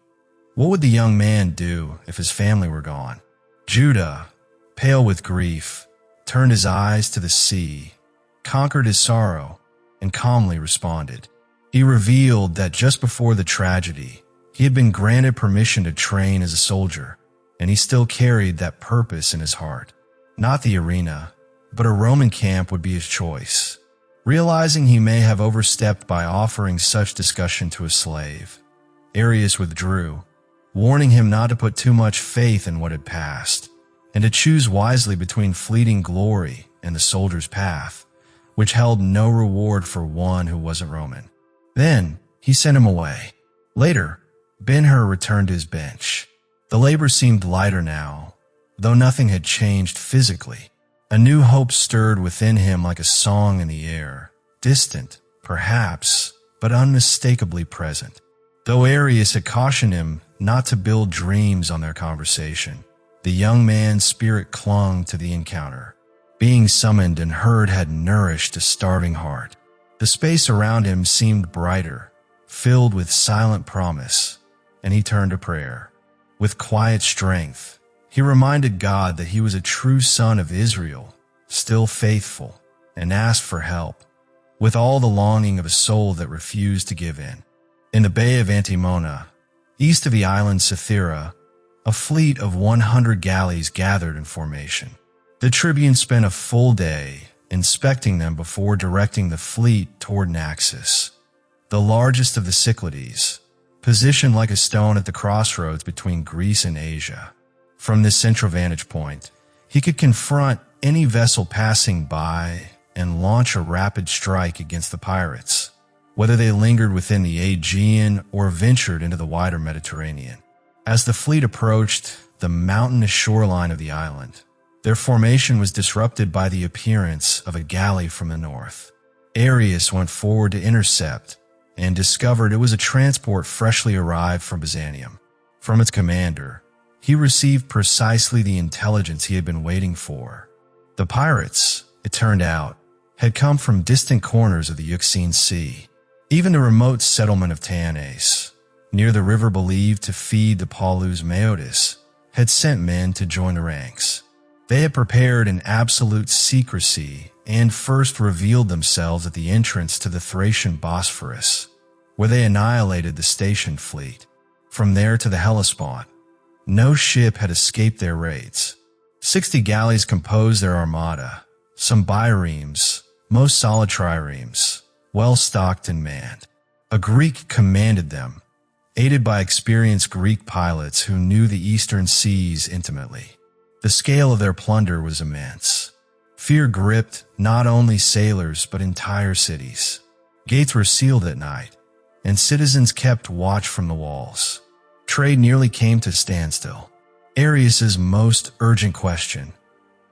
What would the young man do if his family were gone? Judah, pale with grief, turned his eyes to the sea, conquered his sorrow, and calmly responded. He revealed that just before the tragedy, he had been granted permission to train as a soldier, and he still carried that purpose in his heart. Not the arena, but a Roman camp would be his choice. Realizing he may have overstepped by offering such discussion to a slave, Arrius withdrew, warning him not to put too much faith in what had passed, and to choose wisely between fleeting glory and the soldier's path, which held no reward for one who wasn't Roman. Then he sent him away. Later, Ben-Hur returned to his bench. The labor seemed lighter now, though nothing had changed physically. A new hope stirred within him like a song in the air, distant, perhaps, but unmistakably present. Though Arrius had cautioned him not to build dreams on their conversation, the young man's spirit clung to the encounter. Being summoned and heard had nourished a starving heart. The space around him seemed brighter, filled with silent promise, and he turned to prayer. With quiet strength, he reminded God that he was a true son of Israel, still faithful, and asked for help, with all the longing of a soul that refused to give in. In the Bay of Antimona, east of the island Cythera, a fleet of 100 galleys gathered in formation. The tribune spent a full day inspecting them before directing the fleet toward Naxos, the largest of the Cyclades, positioned like a stone at the crossroads between Greece and Asia. From this central vantage point, he could confront any vessel passing by and launch a rapid strike against the pirates, whether they lingered within the Aegean or ventured into the wider Mediterranean. As the fleet approached the mountainous shoreline of the island, their formation was disrupted by the appearance of a galley from the north. Arrius went forward to intercept and discovered it was a transport freshly arrived from Byzantium. From its commander, he received precisely the intelligence he had been waiting for. The pirates, it turned out, had come from distant corners of the Euxine Sea. Even the remote settlement of Tanace, near the river believed to feed the Paulus Meotis, had sent men to join the ranks. They had prepared in absolute secrecy and first revealed themselves at the entrance to the Thracian Bosphorus, where they annihilated the stationed fleet. From there to the Hellespont, no ship had escaped their raids. 60 galleys composed their armada, some biremes, most solid triremes, well-stocked and manned. A Greek commanded them, aided by experienced Greek pilots who knew the eastern seas intimately. The scale of their plunder was immense. Fear gripped not only sailors but entire cities. Gates were sealed at night, and citizens kept watch from the walls. Trade nearly came to a standstill. Arrius's most urgent question,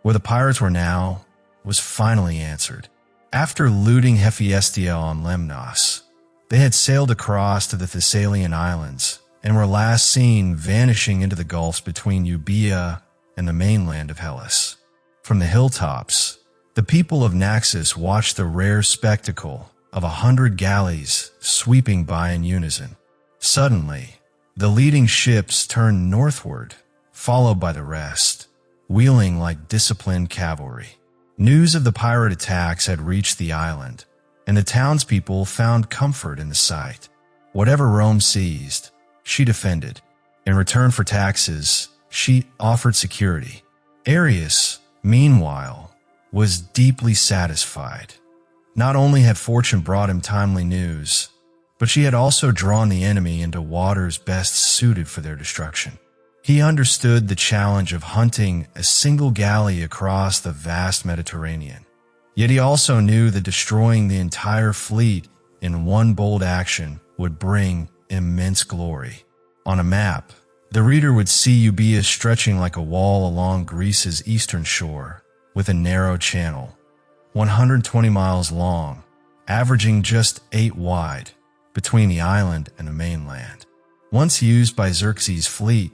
where the pirates were now, was finally answered. After looting Hephaestia on Lemnos, they had sailed across to the Thessalian islands and were last seen vanishing into the gulfs between Euboea and the mainland of Hellas. From the hilltops, the people of Naxos watched the rare spectacle of 100 galleys sweeping by in unison. Suddenly, the leading ships turned northward, followed by the rest, wheeling like disciplined cavalry. News of the pirate attacks had reached the island, and the townspeople found comfort in the sight. Whatever Rome seized, she defended. In return for taxes, she offered security. Arrius, meanwhile, was deeply satisfied. Not only had fortune brought him timely news, but she had also drawn the enemy into waters best suited for their destruction. He understood the challenge of hunting a single galley across the vast Mediterranean. Yet he also knew that destroying the entire fleet in one bold action would bring immense glory. On a map, the reader would see Euboea stretching like a wall along Greece's eastern shore, with a narrow channel, 120 miles long, averaging just 8 wide, between the island and the mainland. Once used by Xerxes' fleet,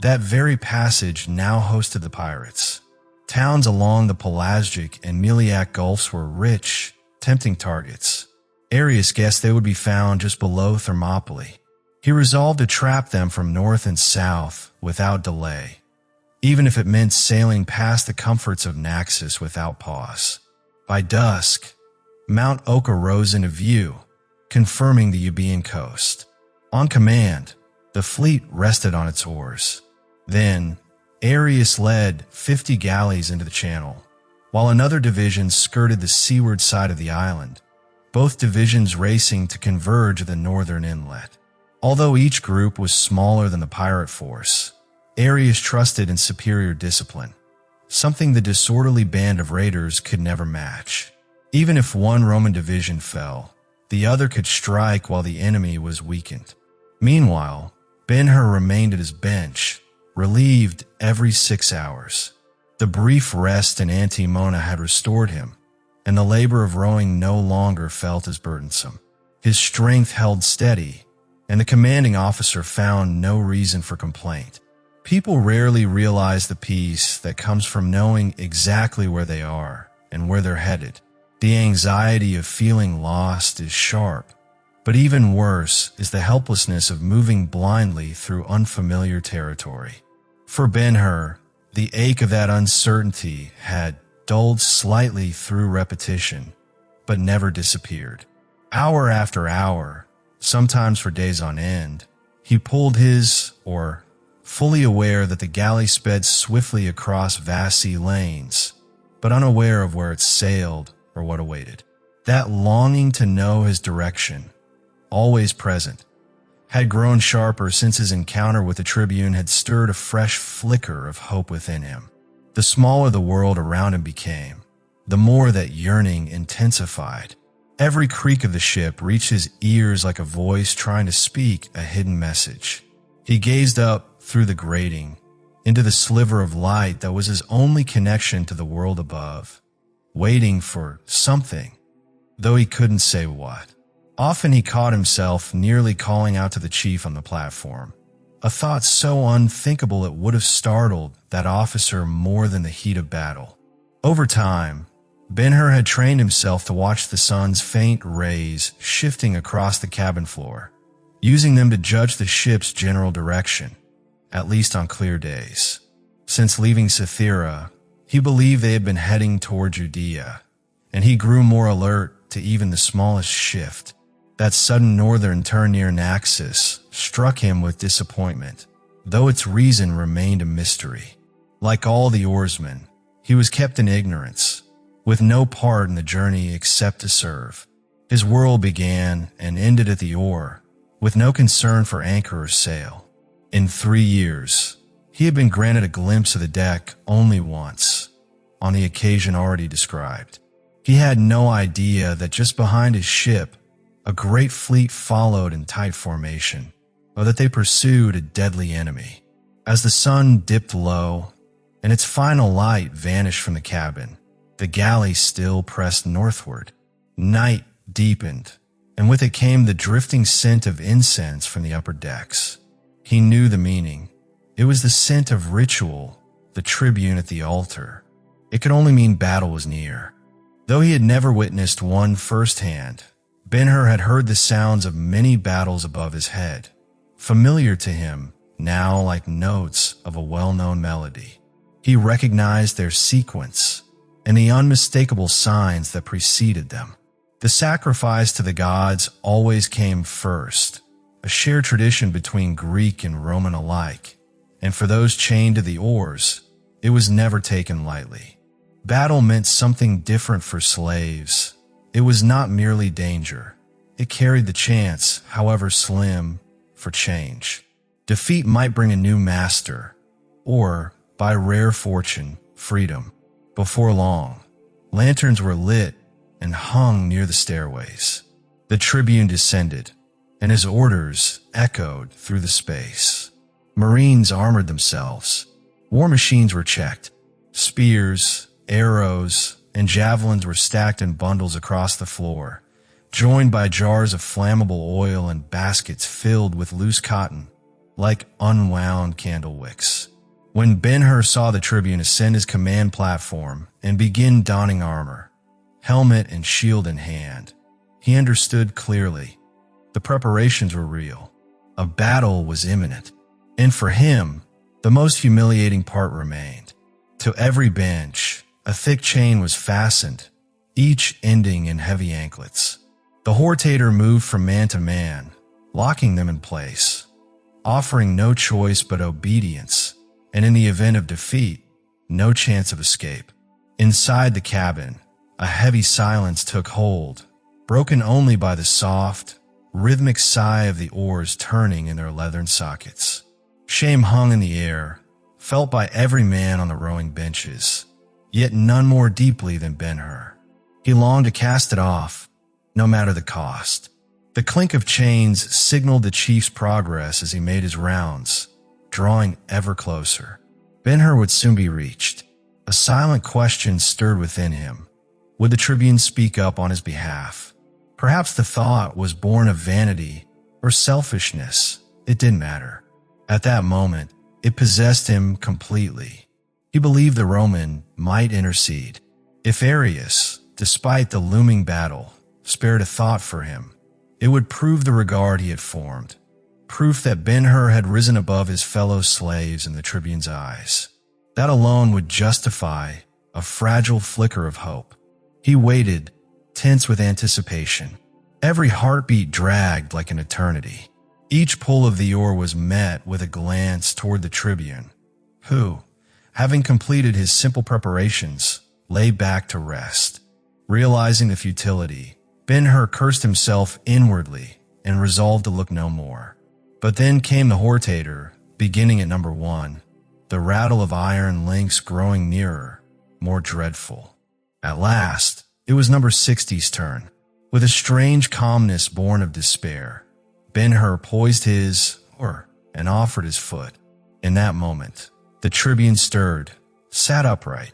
that very passage now hosted the pirates. Towns along the Pelasgic and Meliac Gulfs were rich, tempting targets. Arrius guessed they would be found just below Thermopylae. He resolved to trap them from north and south without delay, even if it meant sailing past the comforts of Naxos without pause. By dusk, Mount Oca rose into view, confirming the Euboean coast. On command, the fleet rested on its oars. Then, Arrius led 50 galleys into the channel, while another division skirted the seaward side of the island, both divisions racing to converge at the northern inlet. Although each group was smaller than the pirate force, Arrius trusted in superior discipline, something the disorderly band of raiders could never match. Even if one Roman division fell, the other could strike while the enemy was weakened. Meanwhile, Ben-Hur remained at his bench, relieved every 6 hours. The brief rest in Antemona had restored him, and the labor of rowing no longer felt as burdensome. His strength held steady, and the commanding officer found no reason for complaint. People rarely realize the peace that comes from knowing exactly where they are and where they're headed. The anxiety of feeling lost is sharp, but even worse is the helplessness of moving blindly through unfamiliar territory. For Ben-Hur, the ache of that uncertainty had dulled slightly through repetition, but never disappeared. Hour after hour, sometimes for days on end, he pulled his oar, fully aware that the galley sped swiftly across vast sea lanes, but unaware of where it sailed or what awaited. That longing to know his direction, always present, had grown sharper since his encounter with the tribune had stirred a fresh flicker of hope within him. The smaller the world around him became, the more that yearning intensified. Every creak of the ship reached his ears like a voice trying to speak a hidden message. He gazed up through the grating, into the sliver of light that was his only connection to the world above, waiting for something, though he couldn't say what. Often he caught himself nearly calling out to the chief on the platform, a thought so unthinkable it would have startled that officer more than the heat of battle. Over time, Ben-Hur had trained himself to watch the sun's faint rays shifting across the cabin floor, using them to judge the ship's general direction, at least on clear days. Since leaving Cythera, he believed they had been heading toward Judea, and he grew more alert to even the smallest shift. That sudden northern turn near Naxos struck him with disappointment, though its reason remained a mystery. Like all the oarsmen, he was kept in ignorance, with no part in the journey except to serve. His world began and ended at the oar, with no concern for anchor or sail. In 3 years, he had been granted a glimpse of the deck only once, on the occasion already described. He had no idea that just behind his ship, a great fleet followed in tight formation, or that they pursued a deadly enemy. As the sun dipped low, and its final light vanished from the cabin, the galley still pressed northward. Night deepened, and with it came the drifting scent of incense from the upper decks. He knew the meaning. It was the scent of ritual, the tribune at the altar. It could only mean battle was near. Though he had never witnessed one firsthand, Ben-Hur had heard the sounds of many battles above his head, familiar to him now like notes of a well-known melody. He recognized their sequence and the unmistakable signs that preceded them. The sacrifice to the gods always came first, a shared tradition between Greek and Roman alike, and for those chained to the oars, it was never taken lightly. Battle meant something different for slaves. It was not merely danger. It carried the chance, however slim, for change. Defeat might bring a new master, or, by rare fortune, freedom. Before long, lanterns were lit and hung near the stairways. The tribune descended, and his orders echoed through the space. Marines armored themselves. War machines were checked. Spears, arrows, and javelins were stacked in bundles across the floor, joined by jars of flammable oil and baskets filled with loose cotton, like unwound candle wicks. When Ben-Hur saw the tribune ascend his command platform and begin donning armor, helmet and shield in hand, he understood clearly. The preparations were real. A battle was imminent. And for him, the most humiliating part remained. To every bench, a thick chain was fastened, each ending in heavy anklets. The hortator moved from man to man, locking them in place, offering no choice but obedience, and in the event of defeat, no chance of escape. Inside the cabin, a heavy silence took hold, broken only by the soft, rhythmic sigh of the oars turning in their leathern sockets. Shame hung in the air, felt by every man on the rowing benches, yet none more deeply than Ben-Hur. He longed to cast it off, no matter the cost. The clink of chains signaled the chief's progress as he made his rounds, drawing ever closer. Ben-Hur would soon be reached. A silent question stirred within him. Would the tribune speak up on his behalf? Perhaps the thought was born of vanity or selfishness. It didn't matter. At that moment, it possessed him completely. He believed the Roman might intercede. If Arrius, despite the looming battle, spared a thought for him, it would prove the regard he had formed. Proof that Ben-Hur had risen above his fellow slaves in the tribune's eyes. That alone would justify a fragile flicker of hope. He waited, tense with anticipation. Every heartbeat dragged like an eternity. Each pull of the oar was met with a glance toward the tribune, who, having completed his simple preparations, lay back to rest. Realizing the futility, Ben-Hur cursed himself inwardly and resolved to look no more. But then came the hortator, beginning at number 1, the rattle of iron links growing nearer, more dreadful. At last, it was number 60's turn. With a strange calmness born of despair, Ben-Hur poised his oar and offered his foot. In that moment, the tribune stirred, sat upright,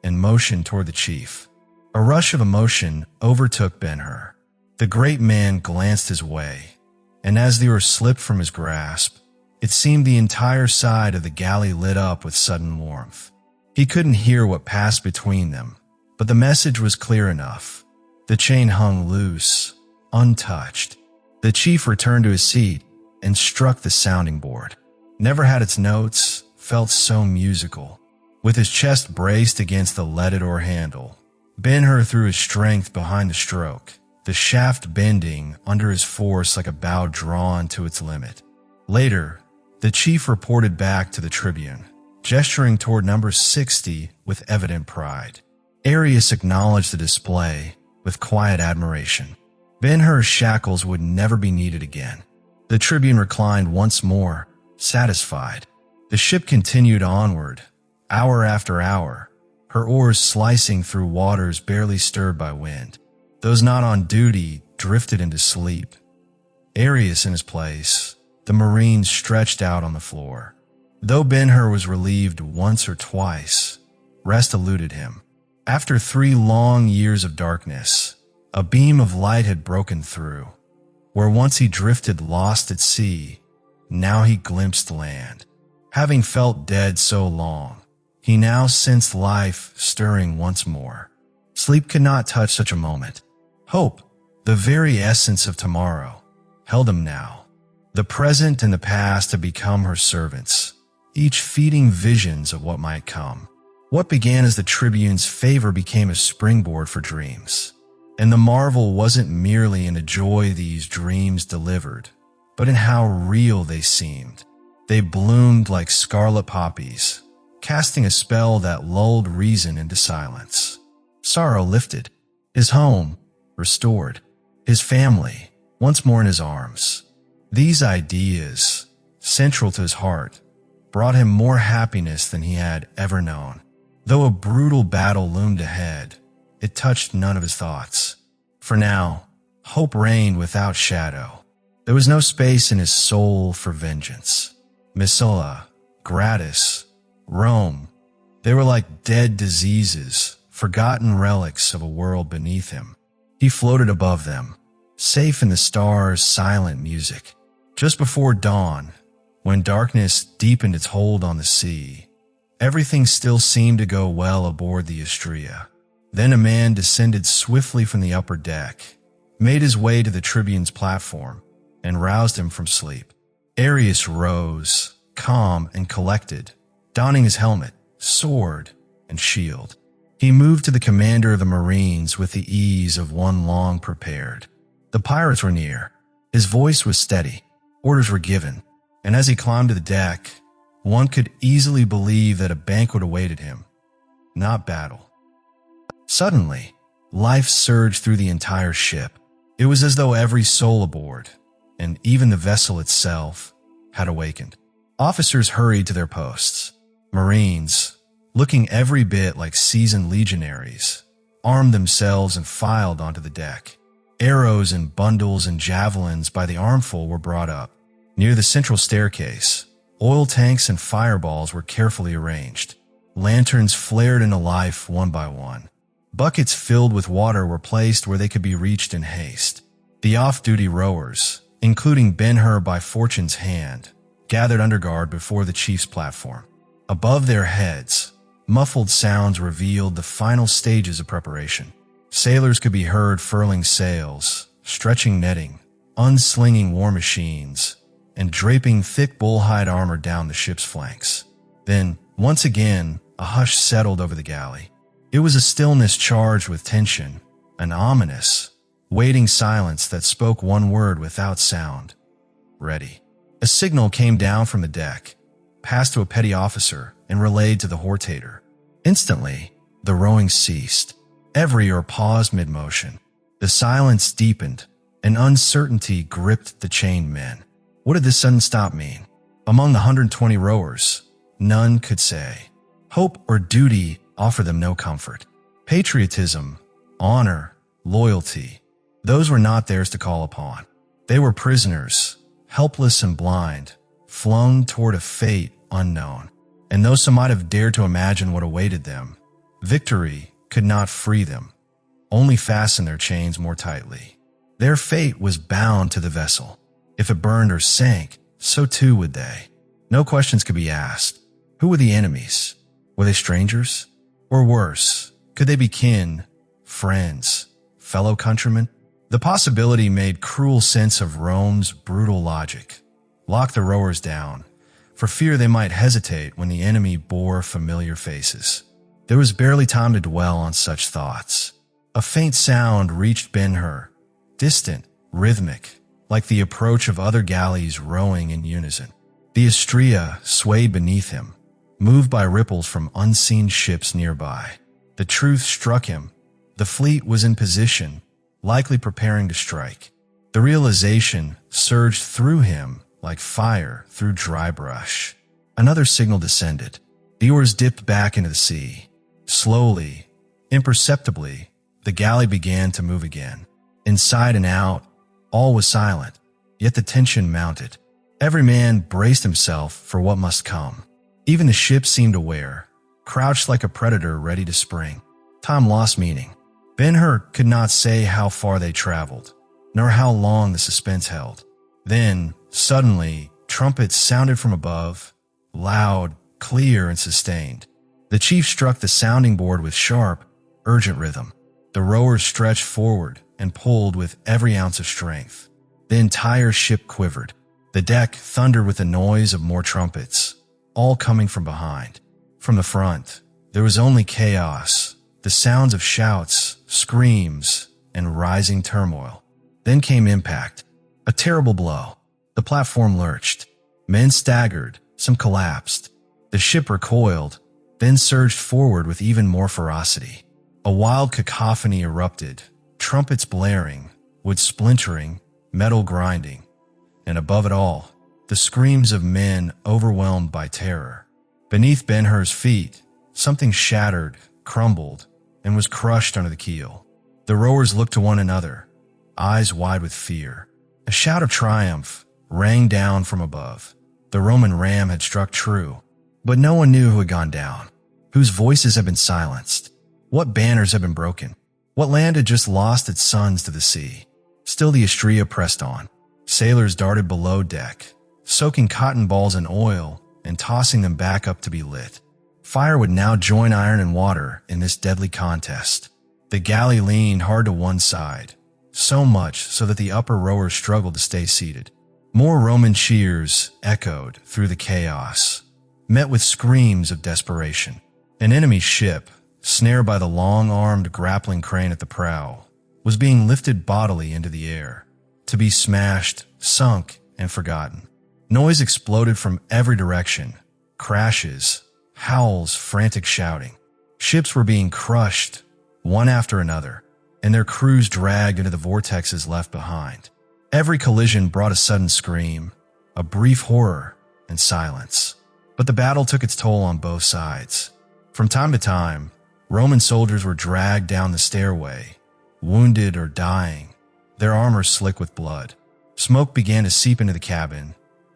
and motioned toward the chief. A rush of emotion overtook Ben-Hur. The great man glanced his way, and as the oar slipped from his grasp, it seemed the entire side of the galley lit up with sudden warmth. He couldn't hear what passed between them, but the message was clear enough. The chain hung loose, untouched. The chief returned to his seat and struck the sounding board. Never had its notes felt so musical. With his chest braced against the leaded oar handle, Ben-Hur threw his strength behind the stroke, the shaft bending under his force like a bow drawn to its limit. Later, the chief reported back to the tribune, gesturing toward number 60 with evident pride. Arrius acknowledged the display with quiet admiration. Ben-Hur's shackles would never be needed again. The tribune reclined once more, satisfied. The ship continued onward, hour after hour, her oars slicing through waters barely stirred by wind. Those not on duty drifted into sleep. Arrius in his place, the Marines stretched out on the floor. Though Ben-Hur was relieved once or twice, rest eluded him. After 3 long years of darkness, a beam of light had broken through. Where once he drifted lost at sea, now he glimpsed land. Having felt dead so long, he now sensed life stirring once more. Sleep could not touch such a moment. Hope, the very essence of tomorrow, held him now. The present and the past had become her servants, each feeding visions of what might come. What began as the tribune's favor became a springboard for dreams. And the marvel wasn't merely in the joy these dreams delivered, but in how real they seemed. They bloomed like scarlet poppies, casting a spell that lulled reason into silence. Sorrow lifted, his home restored, his family once more in his arms. These ideas, central to his heart, brought him more happiness than he had ever known. Though a brutal battle loomed ahead, it touched none of his thoughts. For now, hope reigned without shadow. There was no space in his soul for vengeance. Missola, Gratus, Rome, they were like dead diseases, forgotten relics of a world beneath him. He floated above them, safe in the stars' silent music. Just before dawn, when darkness deepened its hold on the sea, everything still seemed to go well aboard the Istria. Then a man descended swiftly from the upper deck, made his way to the tribune's platform, and roused him from sleep. Arrius rose, calm and collected, donning his helmet, sword, and shield. He moved to the commander of the Marines with the ease of one long prepared. The pirates were near. His voice was steady. Orders were given, and as he climbed to the deck, one could easily believe that a banquet awaited him, not battle. Suddenly, life surged through the entire ship. It was as though every soul aboard, and even the vessel itself, had awakened. Officers hurried to their posts. Marines, looking every bit like seasoned legionaries, armed themselves and filed onto the deck. Arrows and bundles and javelins by the armful were brought up. Near the central staircase, oil tanks and fireballs were carefully arranged. Lanterns flared into life one by one. Buckets filled with water were placed where they could be reached in haste. The off-duty rowers, including Ben-Hur by Fortune's hand, gathered under guard before the chief's platform. Above their heads, muffled sounds revealed the final stages of preparation. Sailors could be heard furling sails, stretching netting, unslinging war machines, and draping thick bullhide armor down the ship's flanks. Then, once again, a hush settled over the galley. It was a stillness charged with tension, an ominous, waiting silence that spoke one word without sound. Ready. A signal came down from the deck, passed to a petty officer, and relayed to the hortator. Instantly, the rowing ceased. Every oar paused mid-motion. The silence deepened, and uncertainty gripped the chained men. What did this sudden stop mean? Among the 120 rowers, none could say. Hope or duty offered them no comfort. Patriotism, honor, loyalty, those were not theirs to call upon. They were prisoners, helpless and blind, flung toward a fate unknown. And though some might have dared to imagine what awaited them, victory could not free them, only fasten their chains more tightly. Their fate was bound to the vessel. If it burned or sank, so too would they. No questions could be asked. Who were the enemies? Were they strangers? Or worse, could they be kin, friends, fellow countrymen? The possibility made cruel sense of Rome's brutal logic. Lock the rowers down, for fear they might hesitate when the enemy bore familiar faces. There was barely time to dwell on such thoughts. A faint sound reached Ben-Hur, distant, rhythmic, like the approach of other galleys rowing in unison. The Istria swayed beneath him, moved by ripples from unseen ships nearby. The truth struck him. The fleet was in position, likely preparing to strike. The realization surged through him like fire through dry brush. Another signal descended. The oars dipped back into the sea. Slowly, imperceptibly, the galley began to move again. Inside and out, all was silent, yet the tension mounted. Every man braced himself for what must come. Even the ship seemed aware, crouched like a predator ready to spring. Time lost meaning. Ben-Hur could not say how far they traveled, nor how long the suspense held. Then, suddenly, trumpets sounded from above, loud, clear, and sustained. The chief struck the sounding board with sharp, urgent rhythm. The rowers stretched forward and pulled with every ounce of strength. The entire ship quivered. The deck thundered with the noise of more trumpets, all coming from behind. From the front, there was only chaos, the sounds of shouts, screams, and rising turmoil. Then came impact, a terrible blow. The platform lurched. Men staggered, some collapsed. The ship recoiled, then surged forward with even more ferocity. A wild cacophony erupted, trumpets blaring, wood splintering, metal grinding, and above it all, the screams of men overwhelmed by terror. Beneath Ben-Hur's feet, something shattered, crumbled, and was crushed under the keel. The rowers looked to one another, eyes wide with fear. A shout of triumph rang down from above. The Roman ram had struck true, but no one knew who had gone down, whose voices had been silenced, what banners had been broken, what land had just lost its sons to the sea. Still the Istria pressed on. Sailors darted below deck, soaking cotton balls in oil and tossing them back up to be lit. Fire would now join iron and water in this deadly contest. The galley leaned hard to one side, so much so that the upper rowers struggled to stay seated. More Roman cheers echoed through the chaos, met with screams of desperation. An enemy ship, snared by the long-armed grappling crane at the prow, was being lifted bodily into the air, to be smashed, sunk, and forgotten. Noise exploded from every direction, crashes, howls, frantic shouting. Ships were being crushed, one after another, and their crews dragged into the vortexes left behind. Every collision brought a sudden scream, a brief horror, and silence. But the battle took its toll on both sides. From time to time, Roman soldiers were dragged down the stairway, wounded or dying, their armor slick with blood. Smoke began to seep into the cabin,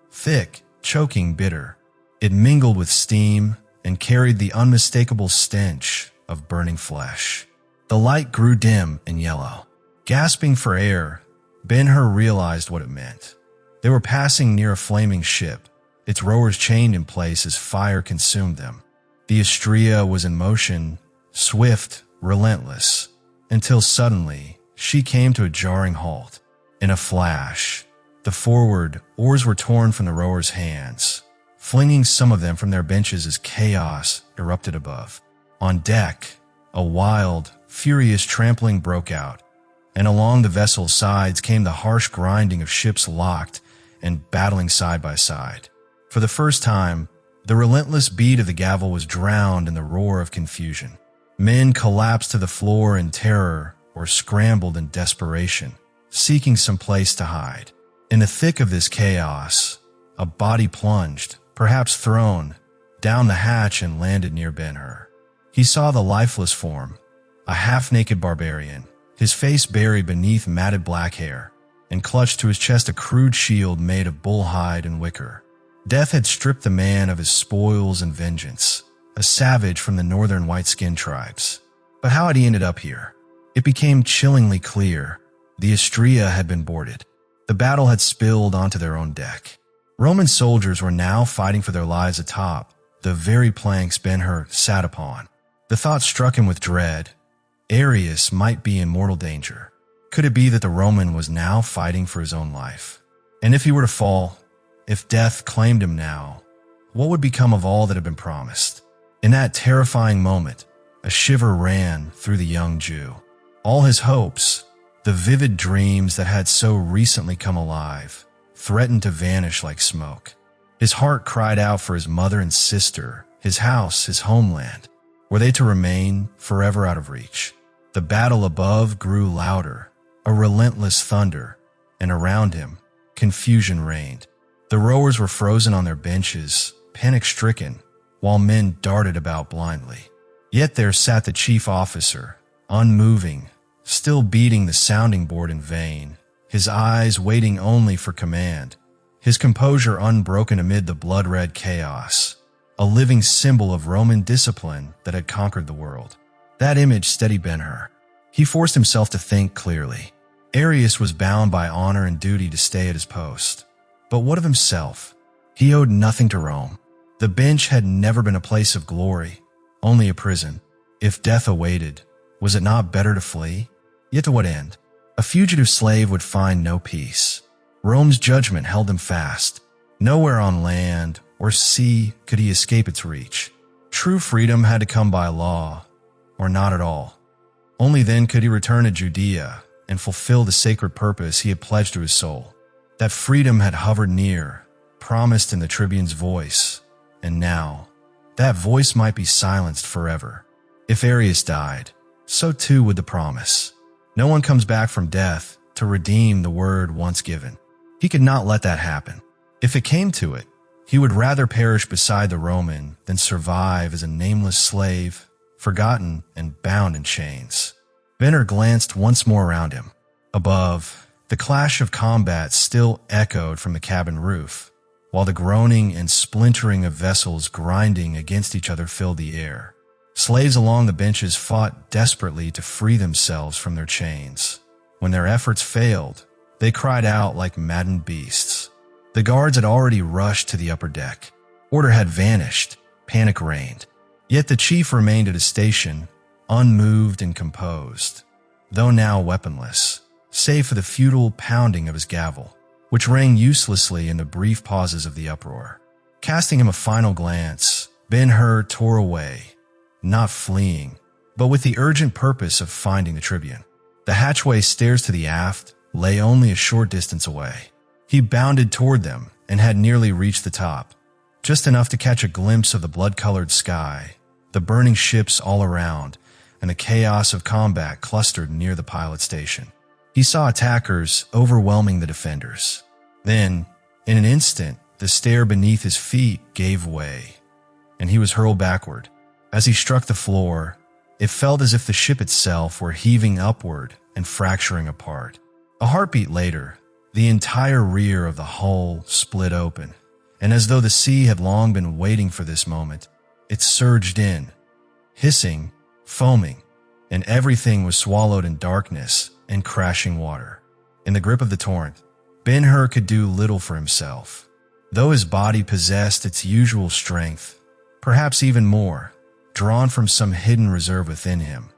thick, choking, bitter. It mingled with steam and carried the unmistakable stench of burning flesh. The light grew dim and yellow. Gasping for air, Ben-Hur realized what it meant. They were passing near a flaming ship, its rowers chained in place as fire consumed them. The Istria was in motion, swift, relentless, until suddenly she came to a jarring halt. In a flash, the forward oars were torn from the rowers' hands, flinging some of them from their benches as chaos erupted above. On deck, a wild, furious trampling broke out, and along the vessel's sides came the harsh grinding of ships locked and battling side by side. For the first time, the relentless beat of the gavel was drowned in the roar of confusion. Men collapsed to the floor in terror or scrambled in desperation, seeking some place to hide. In the thick of this chaos, a body plunged, perhaps thrown, down the hatch and landed near Ben-Hur. He saw the lifeless form, a half-naked barbarian, his face buried beneath matted black hair, and clutched to his chest a crude shield made of bull hide and wicker. Death had stripped the man of his spoils and vengeance, a savage from the northern white-skinned tribes. But how had he ended up here? It became chillingly clear. The Istria had been boarded. The battle had spilled onto their own deck. Roman soldiers were now fighting for their lives atop the very planks Ben-Hur sat upon. The thought struck him with dread. Arrius might be in mortal danger. Could it be that the Roman was now fighting for his own life? And if he were to fall, if death claimed him now, what would become of all that had been promised? In that terrifying moment, a shiver ran through the young Jew. All his hopes, the vivid dreams that had so recently come alive, threatened to vanish like smoke. His heart cried out for his mother and sister, his house, his homeland. Were they to remain forever out of reach? The battle above grew louder, a relentless thunder, and around him, confusion reigned. The rowers were frozen on their benches, panic-stricken, while men darted about blindly. Yet there sat the chief officer, unmoving, still beating the sounding board in vain, his eyes waiting only for command, his composure unbroken amid the blood-red chaos, a living symbol of Roman discipline that had conquered the world. That image steadied Ben-Hur. He forced himself to think clearly. Arrius was bound by honor and duty to stay at his post. But what of himself? He owed nothing to Rome. The bench had never been a place of glory, only a prison. If death awaited, was it not better to flee? Yet to what end? A fugitive slave would find no peace. Rome's judgment held him fast. Nowhere on land or sea could he escape its reach. True freedom had to come by law, or not at all. Only then could he return to Judea and fulfill the sacred purpose he had pledged to his soul. That freedom had hovered near, promised in the tribune's voice, and now, that voice might be silenced forever. If Arrius died, so too would the promise. No one comes back from death to redeem the word once given. He could not let that happen. If it came to it, he would rather perish beside the Roman than survive as a nameless slave, forgotten and bound in chains. Ben-Hur glanced once more around him. Above, the clash of combat still echoed from the cabin roof, while the groaning and splintering of vessels grinding against each other filled the air. Slaves along the benches fought desperately to free themselves from their chains. When their efforts failed, they cried out like maddened beasts. The guards had already rushed to the upper deck. Order had vanished. Panic reigned. Yet the chief remained at his station, unmoved and composed, though now weaponless, save for the futile pounding of his gavel, which rang uselessly in the brief pauses of the uproar. Casting him a final glance, Ben-Hur tore away, not fleeing, but with the urgent purpose of finding the tribune. The hatchway stairs to the aft lay only a short distance away. He bounded toward them and had nearly reached the top, just enough to catch a glimpse of the blood-colored sky, the burning ships all around, and the chaos of combat clustered near the pilot station. He saw attackers overwhelming the defenders. Then, in an instant, the stair beneath his feet gave way, and he was hurled backward. As he struck the floor, it felt as if the ship itself were heaving upward and fracturing apart. A heartbeat later, the entire rear of the hull split open, and as though the sea had long been waiting for this moment, it surged in, hissing, foaming, and everything was swallowed in darkness and crashing water. In the grip of the torrent, Ben-Hur could do little for himself. Though his body possessed its usual strength, perhaps even more, drawn from some hidden reserve within him,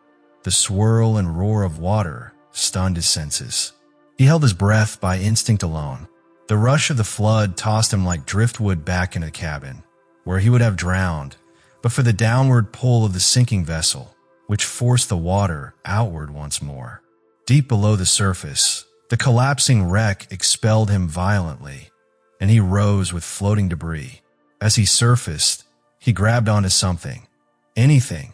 the swirl and roar of water stunned his senses. He held his breath by instinct alone. The rush of the flood tossed him like driftwood back into the cabin, where he would have drowned, but for the downward pull of the sinking vessel, which forced the water outward once more. Deep below the surface, the collapsing wreck expelled him violently, and he rose with floating debris. As he surfaced, he grabbed onto something, anything,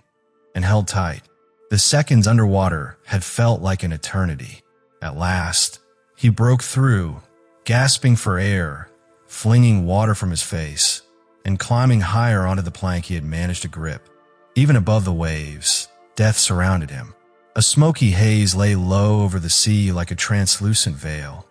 and held tight. The seconds underwater had felt like an eternity. At last, he broke through, gasping for air, flinging water from his face, and climbing higher onto the plank he had managed to grip. Even above the waves, death surrounded him. A smoky haze lay low over the sea like a translucent veil,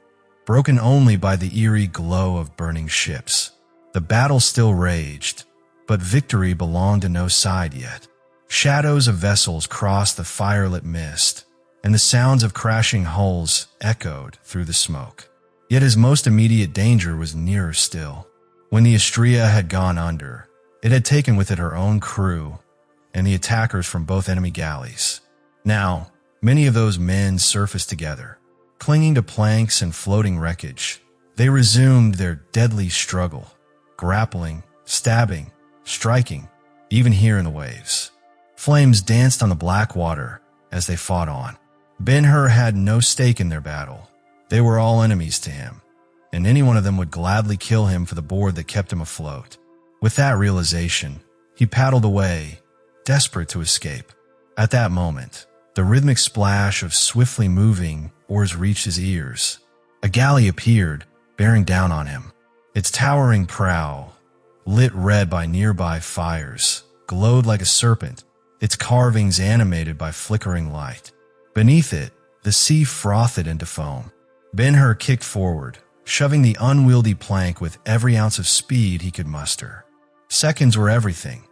broken only by the eerie glow of burning ships. The battle still raged, but victory belonged to no side yet. Shadows of vessels crossed the firelit mist, and the sounds of crashing hulls echoed through the smoke. Yet his most immediate danger was nearer still. When the Istria had gone under, it had taken with it her own crew and the attackers from both enemy galleys. Now, many of those men surfaced together. Clinging to planks and floating wreckage, they resumed their deadly struggle, grappling, stabbing, striking, even here in the waves. Flames danced on the black water as they fought on. Ben-Hur had no stake in their battle. They were all enemies to him, and any one of them would gladly kill him for the board that kept him afloat. With that realization, he paddled away, desperate to escape. At that moment, the rhythmic splash of swiftly moving oars reached his ears. A galley appeared, bearing down on him. Its towering prow, lit red by nearby fires, glowed like a serpent, its carvings animated by flickering light. Beneath it, the sea frothed into foam. Ben-Hur kicked forward, shoving the unwieldy plank with every ounce of speed he could muster. Seconds were everything.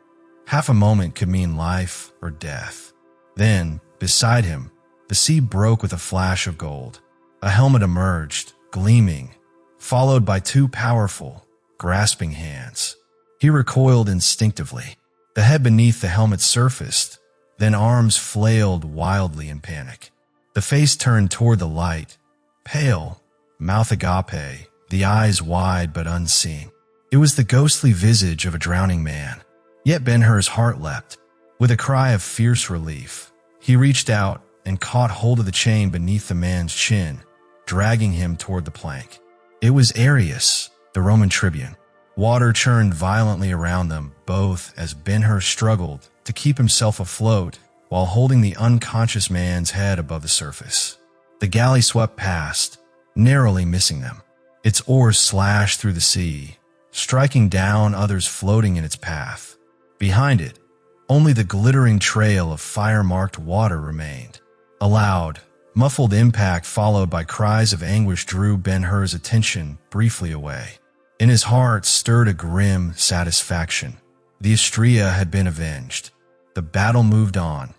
Half a moment could mean life or death. Then, beside him, the sea broke with a flash of gold. A helmet emerged, gleaming, followed by two powerful, grasping hands. He recoiled instinctively. The head beneath the helmet surfaced, then arms flailed wildly in panic. The face turned toward the light, pale, mouth agape, the eyes wide but unseeing. It was the ghostly visage of a drowning man. Yet Ben-Hur's heart leapt. With a cry of fierce relief, he reached out and caught hold of the chain beneath the man's chin, dragging him toward the plank. It was Arrius, the Roman tribune. Water churned violently around them, both as Ben-Hur struggled to keep himself afloat while holding the unconscious man's head above the surface. The galley swept past, narrowly missing them. Its oars slashed through the sea, striking down others floating in its path. Behind it, only the glittering trail of fire-marked water remained. A loud, muffled impact followed by cries of anguish drew Ben-Hur's attention briefly away. In his heart stirred a grim satisfaction. The Istria had been avenged. The battle moved on,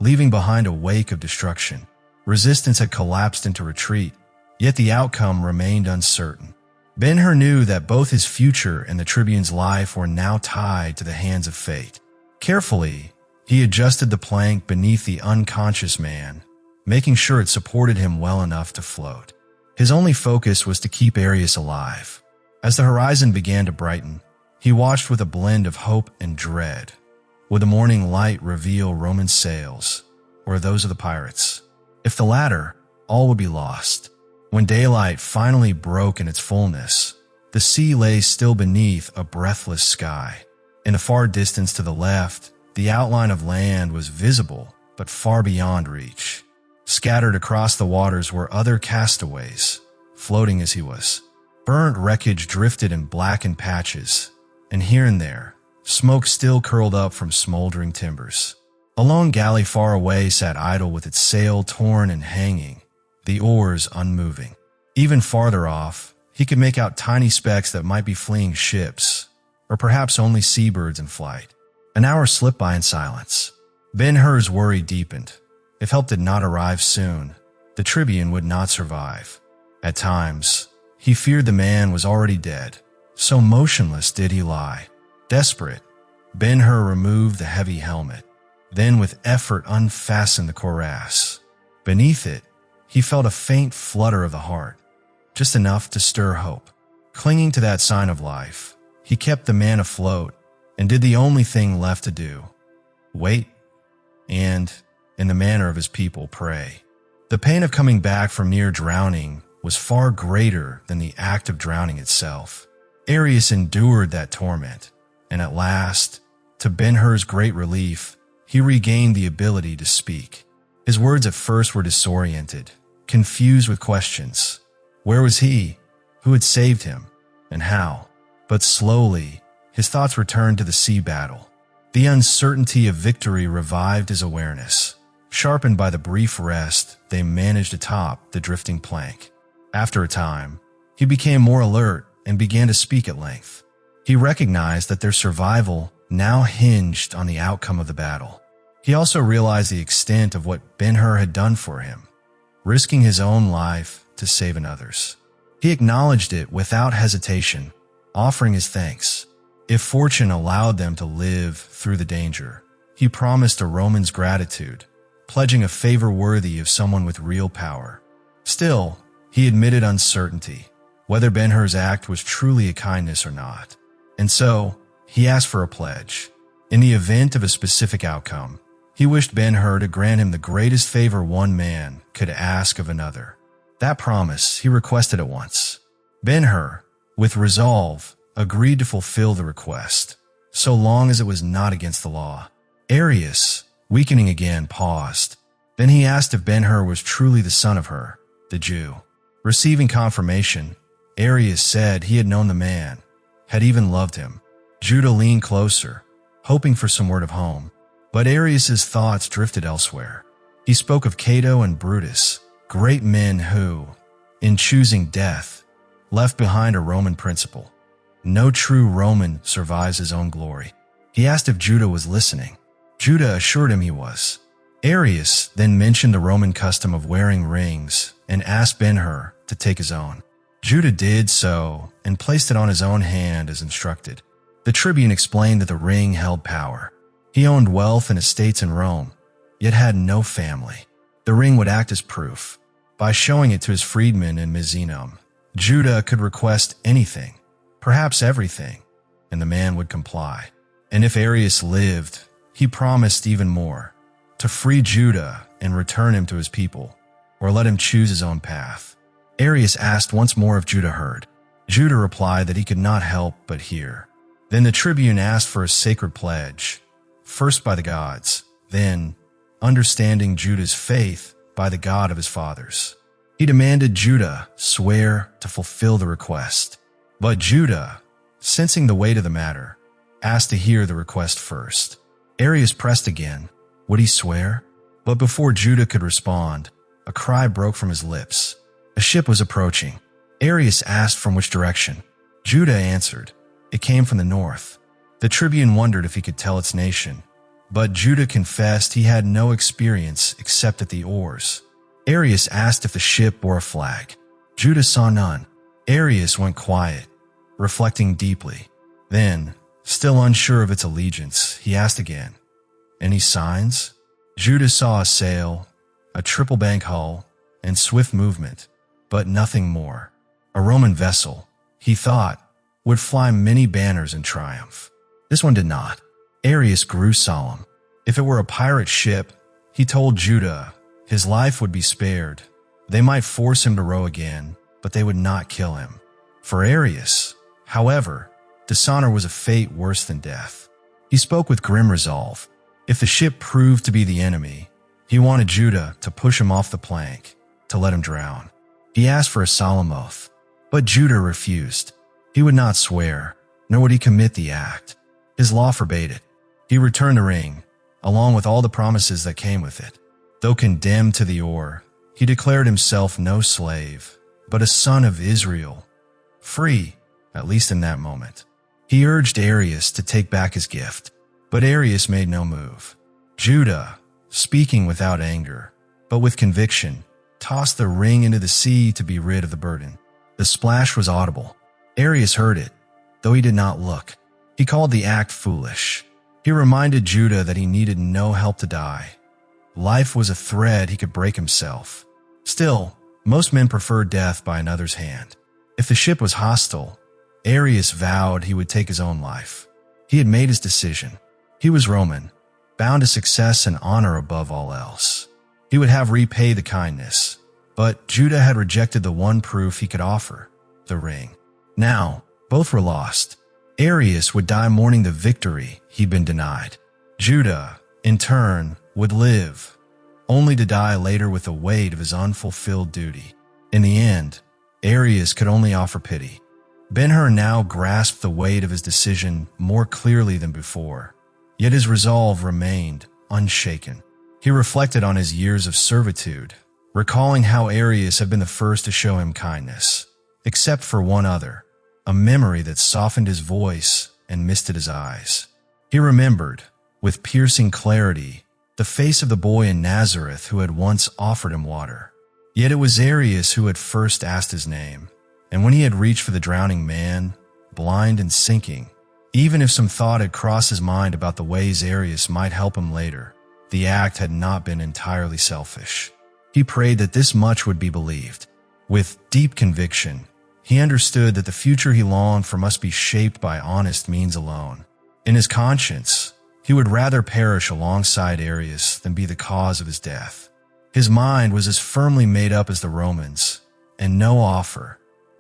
leaving behind a wake of destruction. Resistance had collapsed into retreat, yet the outcome remained uncertain. Ben-Hur knew that both his future and the tribune's life were now tied to the hands of fate. Carefully, he adjusted the plank beneath the unconscious man, making sure it supported him well enough to float. His only focus was to keep Arrius alive. As the horizon began to brighten, he watched with a blend of hope and dread. Would the morning light reveal Roman sails, or those of the pirates? If the latter, all would be lost. When daylight finally broke in its fullness, the sea lay still beneath a breathless sky. In the far distance to the left, the outline of land was visible, but far beyond reach. Scattered across the waters were other castaways, floating as he was. Burnt wreckage drifted in blackened patches, and here and there, smoke still curled up from smoldering timbers. A lone galley far away sat idle with its sail torn and hanging, the oars unmoving. Even farther off, he could make out tiny specks that might be fleeing ships, or perhaps only seabirds in flight. An hour slipped by in silence. Ben-Hur's worry deepened. If help did not arrive soon, the tribune would not survive. At times, he feared the man was already dead, so motionless did he lie. Desperate, Ben-Hur removed the heavy helmet, then with effort unfastened the cuirass. Beneath it, he felt a faint flutter of the heart, just enough to stir hope. Clinging to that sign of life, he kept the man afloat and did the only thing left to do: wait and, in the manner of his people, pray. The pain of coming back from near drowning was far greater than the act of drowning itself. Arrius endured that torment, and at last, to Ben-Hur's great relief, he regained the ability to speak. His words at first were disoriented, confused with questions. Where was he? Who had saved him? And how? But slowly, his thoughts returned to the sea battle. The uncertainty of victory revived his awareness. Sharpened by the brief rest, they managed atop the drifting plank. After a time, he became more alert and began to speak at length. He recognized that their survival now hinged on the outcome of the battle. He also realized the extent of what Ben-Hur had done for him, risking his own life to save another's. He acknowledged it without hesitation, offering his thanks. If fortune allowed them to live through the danger, he promised a Roman's gratitude, pledging a favor worthy of someone with real power. Still, he admitted uncertainty, whether Ben-Hur's act was truly a kindness or not. And so, he asked for a pledge. In the event of a specific outcome, he wished Ben-Hur to grant him the greatest favor one man could ask of another. That promise he requested at once. Ben-Hur, with resolve, agreed to fulfill the request, so long as it was not against the law. Arrius, weakening again, paused. Then he asked if Ben-Hur was truly the son of Hur, the Jew. Receiving confirmation, Arrius said he had known the man, had even loved him. Judah leaned closer, hoping for some word of home, but Arrius's thoughts drifted elsewhere. He spoke of Cato and Brutus, great men who, in choosing death, left behind a Roman principle. No true Roman survives his own glory. He asked if Judah was listening. Judah assured him he was. Arrius then mentioned the Roman custom of wearing rings and asked Ben-Hur to take his own. Judah did so and placed it on his own hand as instructed. The tribune explained that the ring held power. He owned wealth and estates in Rome, yet had no family. The ring would act as proof. By showing it to his freedmen in Misenum, Judah could request anything, perhaps everything, and the man would comply. And if Arrius lived, he promised even more, to free Judah and return him to his people, or let him choose his own path. Arrius asked once more if Judah heard. Judah replied that he could not help but hear. Then the tribune asked for a sacred pledge, first by the gods, then, understanding Judah's faith, by the God of his fathers. He demanded Judah swear to fulfill the request. But Judah, sensing the weight of the matter, asked to hear the request first. Arrius pressed again. Would he swear? But before Judah could respond, a cry broke from his lips. A ship was approaching. Arrius asked from which direction. Judah answered. It came from the north. The tribune wondered if he could tell its nation, but Judah confessed he had no experience except at the oars. Arrius asked if the ship bore a flag. Judah saw none. Arrius went quiet, reflecting deeply. Then, still unsure of its allegiance, he asked again, Any signs? Judah saw a sail, a triple-bank hull, and swift movement, but nothing more. A Roman vessel, he thought, would fly many banners in triumph. This one did not. Arrius grew solemn. If it were a pirate ship, he told Judah his life would be spared. They might force him to row again, but they would not kill him. For Arrius, however, dishonor was a fate worse than death. He spoke with grim resolve. If the ship proved to be the enemy, he wanted Judah to push him off the plank, to let him drown. He asked for a solemn oath, but Judah refused. He would not swear, nor would he commit the act. His law forbade it. He returned the ring, along with all the promises that came with it. Though condemned to the oar, he declared himself no slave, but a son of Israel, free, at least in that moment. He urged Arrius to take back his gift, but Arrius made no move. Judah, speaking without anger, but with conviction, tossed the ring into the sea to be rid of the burden. The splash was audible. Arrius heard it, though he did not look. He called the act foolish. He reminded Judah that he needed no help to die. Life was a thread he could break himself. Still, most men prefer death by another's hand. If the ship was hostile, Arrius vowed he would take his own life. He had made his decision. He was Roman, bound to success and honor above all else. He would have repaid the kindness, but Judah had rejected the one proof he could offer, the ring. Now, both were lost. Arrius would die mourning the victory he'd been denied. Judah, in turn, would live, only to die later with the weight of his unfulfilled duty. In the end, Arrius could only offer pity. Ben-Hur now grasped the weight of his decision more clearly than before, yet his resolve remained unshaken. He reflected on his years of servitude, recalling how Arrius had been the first to show him kindness, except for one other, a memory that softened his voice and misted his eyes. He remembered, with piercing clarity, the face of the boy in Nazareth who had once offered him water. Yet it was Arrius who had first asked his name, and when he had reached for the drowning man, blind and sinking, even if some thought had crossed his mind about the ways Arrius might help him later, the act had not been entirely selfish. He prayed that this much would be believed. With deep conviction, he understood that the future he longed for must be shaped by honest means alone. In his conscience, he would rather perish alongside Arrius than be the cause of his death. His mind was as firmly made up as the Romans, and no offer,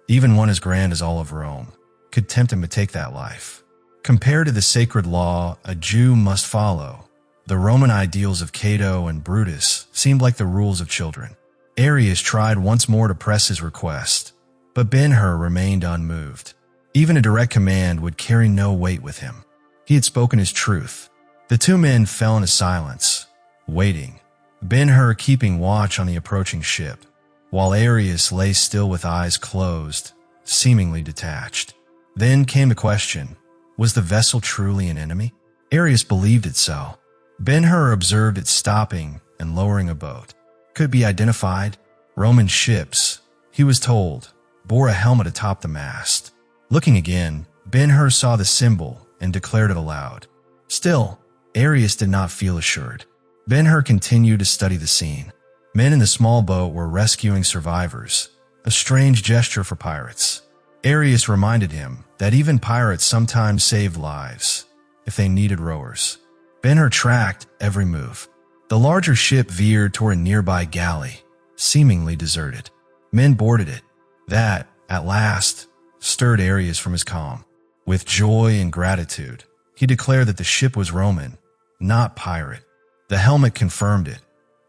even one as grand as all of Rome, could tempt him to take that life. Compared to the sacred law a Jew must follow, the Roman ideals of Cato and Brutus seemed like the rules of children. Arrius tried once more to press his request, but Ben-Hur remained unmoved. Even a direct command would carry no weight with him. He had spoken his truth. The two men fell into silence, waiting, Ben-Hur keeping watch on the approaching ship, while Arrius lay still with eyes closed, seemingly detached. Then came the question, was the vessel truly an enemy? Arrius believed it so. Ben-Hur observed it stopping and lowering a boat. Could it be identified? Roman ships, he was told, bore a helmet atop the mast. Looking again, Ben-Hur saw the symbol and declared it aloud. Still, Arrius did not feel assured. Ben-Hur continued to study the scene. Men in the small boat were rescuing survivors, a strange gesture for pirates. Arrius reminded him that even pirates sometimes saved lives if they needed rowers. Ben-Hur tracked every move. The larger ship veered toward a nearby galley, seemingly deserted. Men boarded it. That, at last, stirred Arrius from his calm. With joy and gratitude, he declared that the ship was Roman, not pirate. The helmet confirmed it,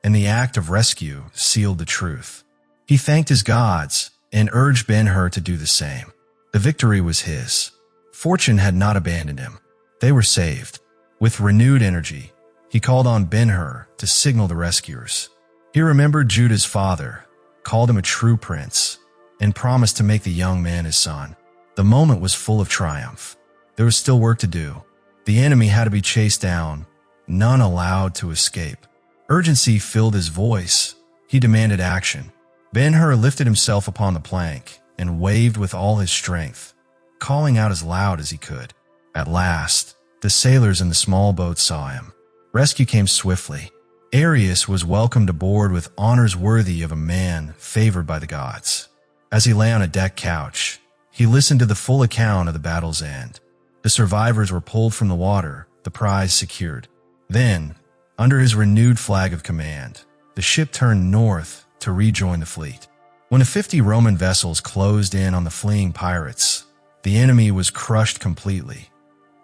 and the act of rescue sealed the truth. He thanked his gods and urged Ben-Hur to do the same. The victory was his. Fortune had not abandoned him. They were saved. With renewed energy, he called on Ben-Hur to signal the rescuers. He remembered Judah's father, called him a true prince, and promised to make the young man his son. The moment was full of triumph. There was still work to do. The enemy had to be chased down, none allowed to escape. Urgency filled his voice. He demanded action. Ben-Hur lifted himself upon the plank and waved with all his strength, calling out as loud as he could. At last, the sailors in the small boat saw him. Rescue came swiftly. Arrius was welcomed aboard with honors worthy of a man favored by the gods. As he lay on a deck couch, he listened to the full account of the battle's end. The survivors were pulled from the water, the prize secured. Then, under his renewed flag of command, the ship turned north to rejoin the fleet. When the 50 Roman vessels closed in on the fleeing pirates, the enemy was crushed completely.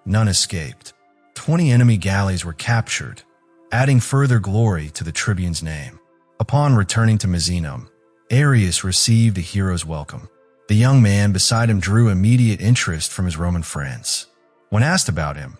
None escaped. 20 enemy galleys were captured, adding further glory to the tribune's name. Upon returning to Misenum, Arrius received a hero's welcome. The young man beside him drew immediate interest from his Roman friends. When asked about him,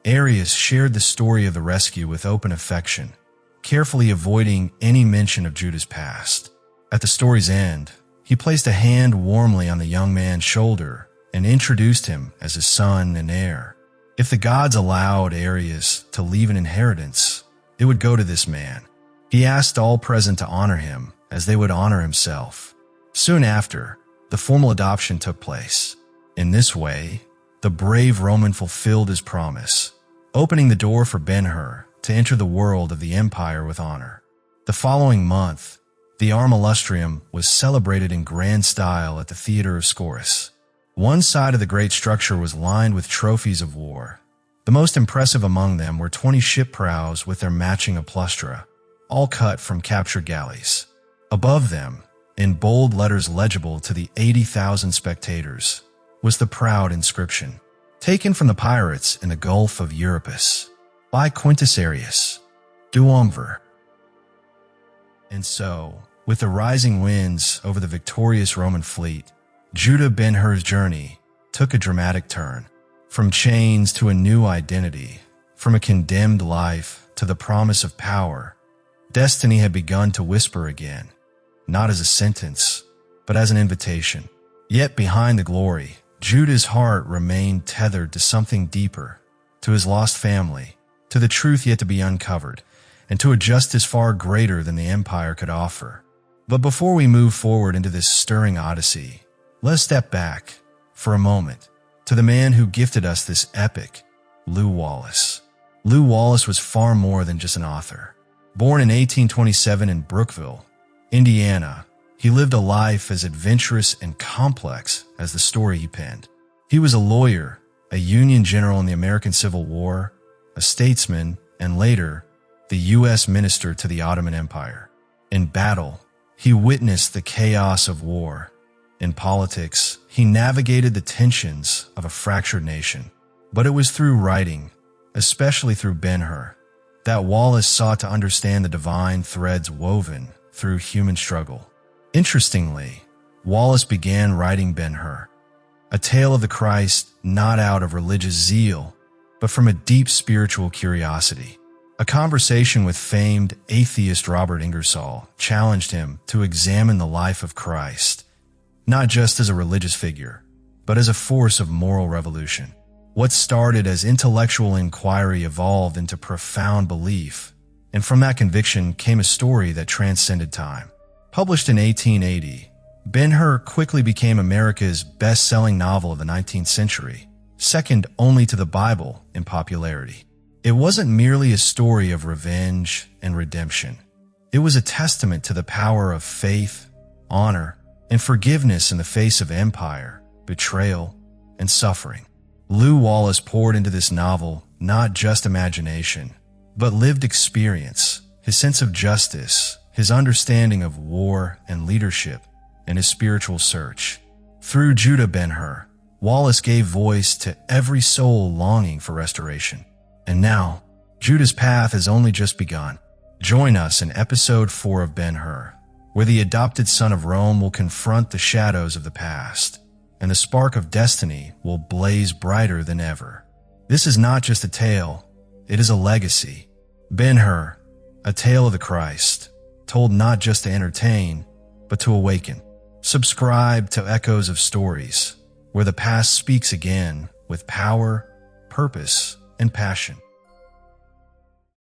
Arrius shared the story of the rescue with open affection, carefully avoiding any mention of Judah's past. At the story's end, he placed a hand warmly on the young man's shoulder and introduced him as his son and heir. If the gods allowed Arrius to leave an inheritance, it would go to this man. He asked all present to honor him as they would honor himself. Soon after, the formal adoption took place. In this way, the brave Roman fulfilled his promise, opening the door for Ben-Hur to enter the world of the empire with honor. The following month, the Arma Lustrium was celebrated in grand style at the Theater of Scorus. One side of the great structure was lined with trophies of war. The most impressive among them were 20 ship prows with their matching aplustra, all cut from captured galleys. Above them, in bold letters legible to the 80,000 spectators, was the proud inscription, taken from the pirates in the Gulf of Euripus, by Quintus Arrius, Duumvir. And so, with the rising winds over the victorious Roman fleet, Judah Ben-Hur's journey took a dramatic turn. From chains to a new identity, from a condemned life to the promise of power, destiny had begun to whisper again, not as a sentence, but as an invitation. Yet behind the glory, Judah's heart remained tethered to something deeper, to his lost family, to the truth yet to be uncovered, and to a justice far greater than the empire could offer. But before we move forward into this stirring odyssey, let us step back, for a moment, to the man who gifted us this epic, Lew Wallace. Lew Wallace was far more than just an author. Born in 1827 in Brookville, Indiana, he lived a life as adventurous and complex as the story he penned. He was a lawyer, a Union general in the American Civil War, a statesman, and later, the U.S. minister to the Ottoman Empire. In battle, he witnessed the chaos of war. In politics, he navigated the tensions of a fractured nation. But it was through writing, especially through Ben-Hur, that Wallace sought to understand the divine threads woven through human struggle. Interestingly, Wallace began writing Ben-Hur, a tale of the Christ not out of religious zeal, but from a deep spiritual curiosity. A conversation with famed atheist Robert Ingersoll challenged him to examine the life of Christ, not just as a religious figure, but as a force of moral revolution. What started as intellectual inquiry evolved into profound belief, and from that conviction came a story that transcended time. Published in 1880, Ben-Hur quickly became America's best-selling novel of the 19th century, second only to the Bible in popularity. It wasn't merely a story of revenge and redemption. It was a testament to the power of faith, honor, and forgiveness in the face of empire, betrayal, and suffering. Lew Wallace poured into this novel not just imagination, but lived experience, his sense of justice, his understanding of war and leadership, and his spiritual search. Through Judah Ben-Hur, Wallace gave voice to every soul longing for restoration. And now, Judah's path has only just begun. Join us in episode 4 of Ben-Hur, where the adopted son of Rome will confront the shadows of the past, and the spark of destiny will blaze brighter than ever. This is not just a tale, it is a legacy. Ben-Hur, a tale of the Christ, told not just to entertain, but to awaken. Subscribe to Echoes of Stories, where the past speaks again with power, purpose, and passion.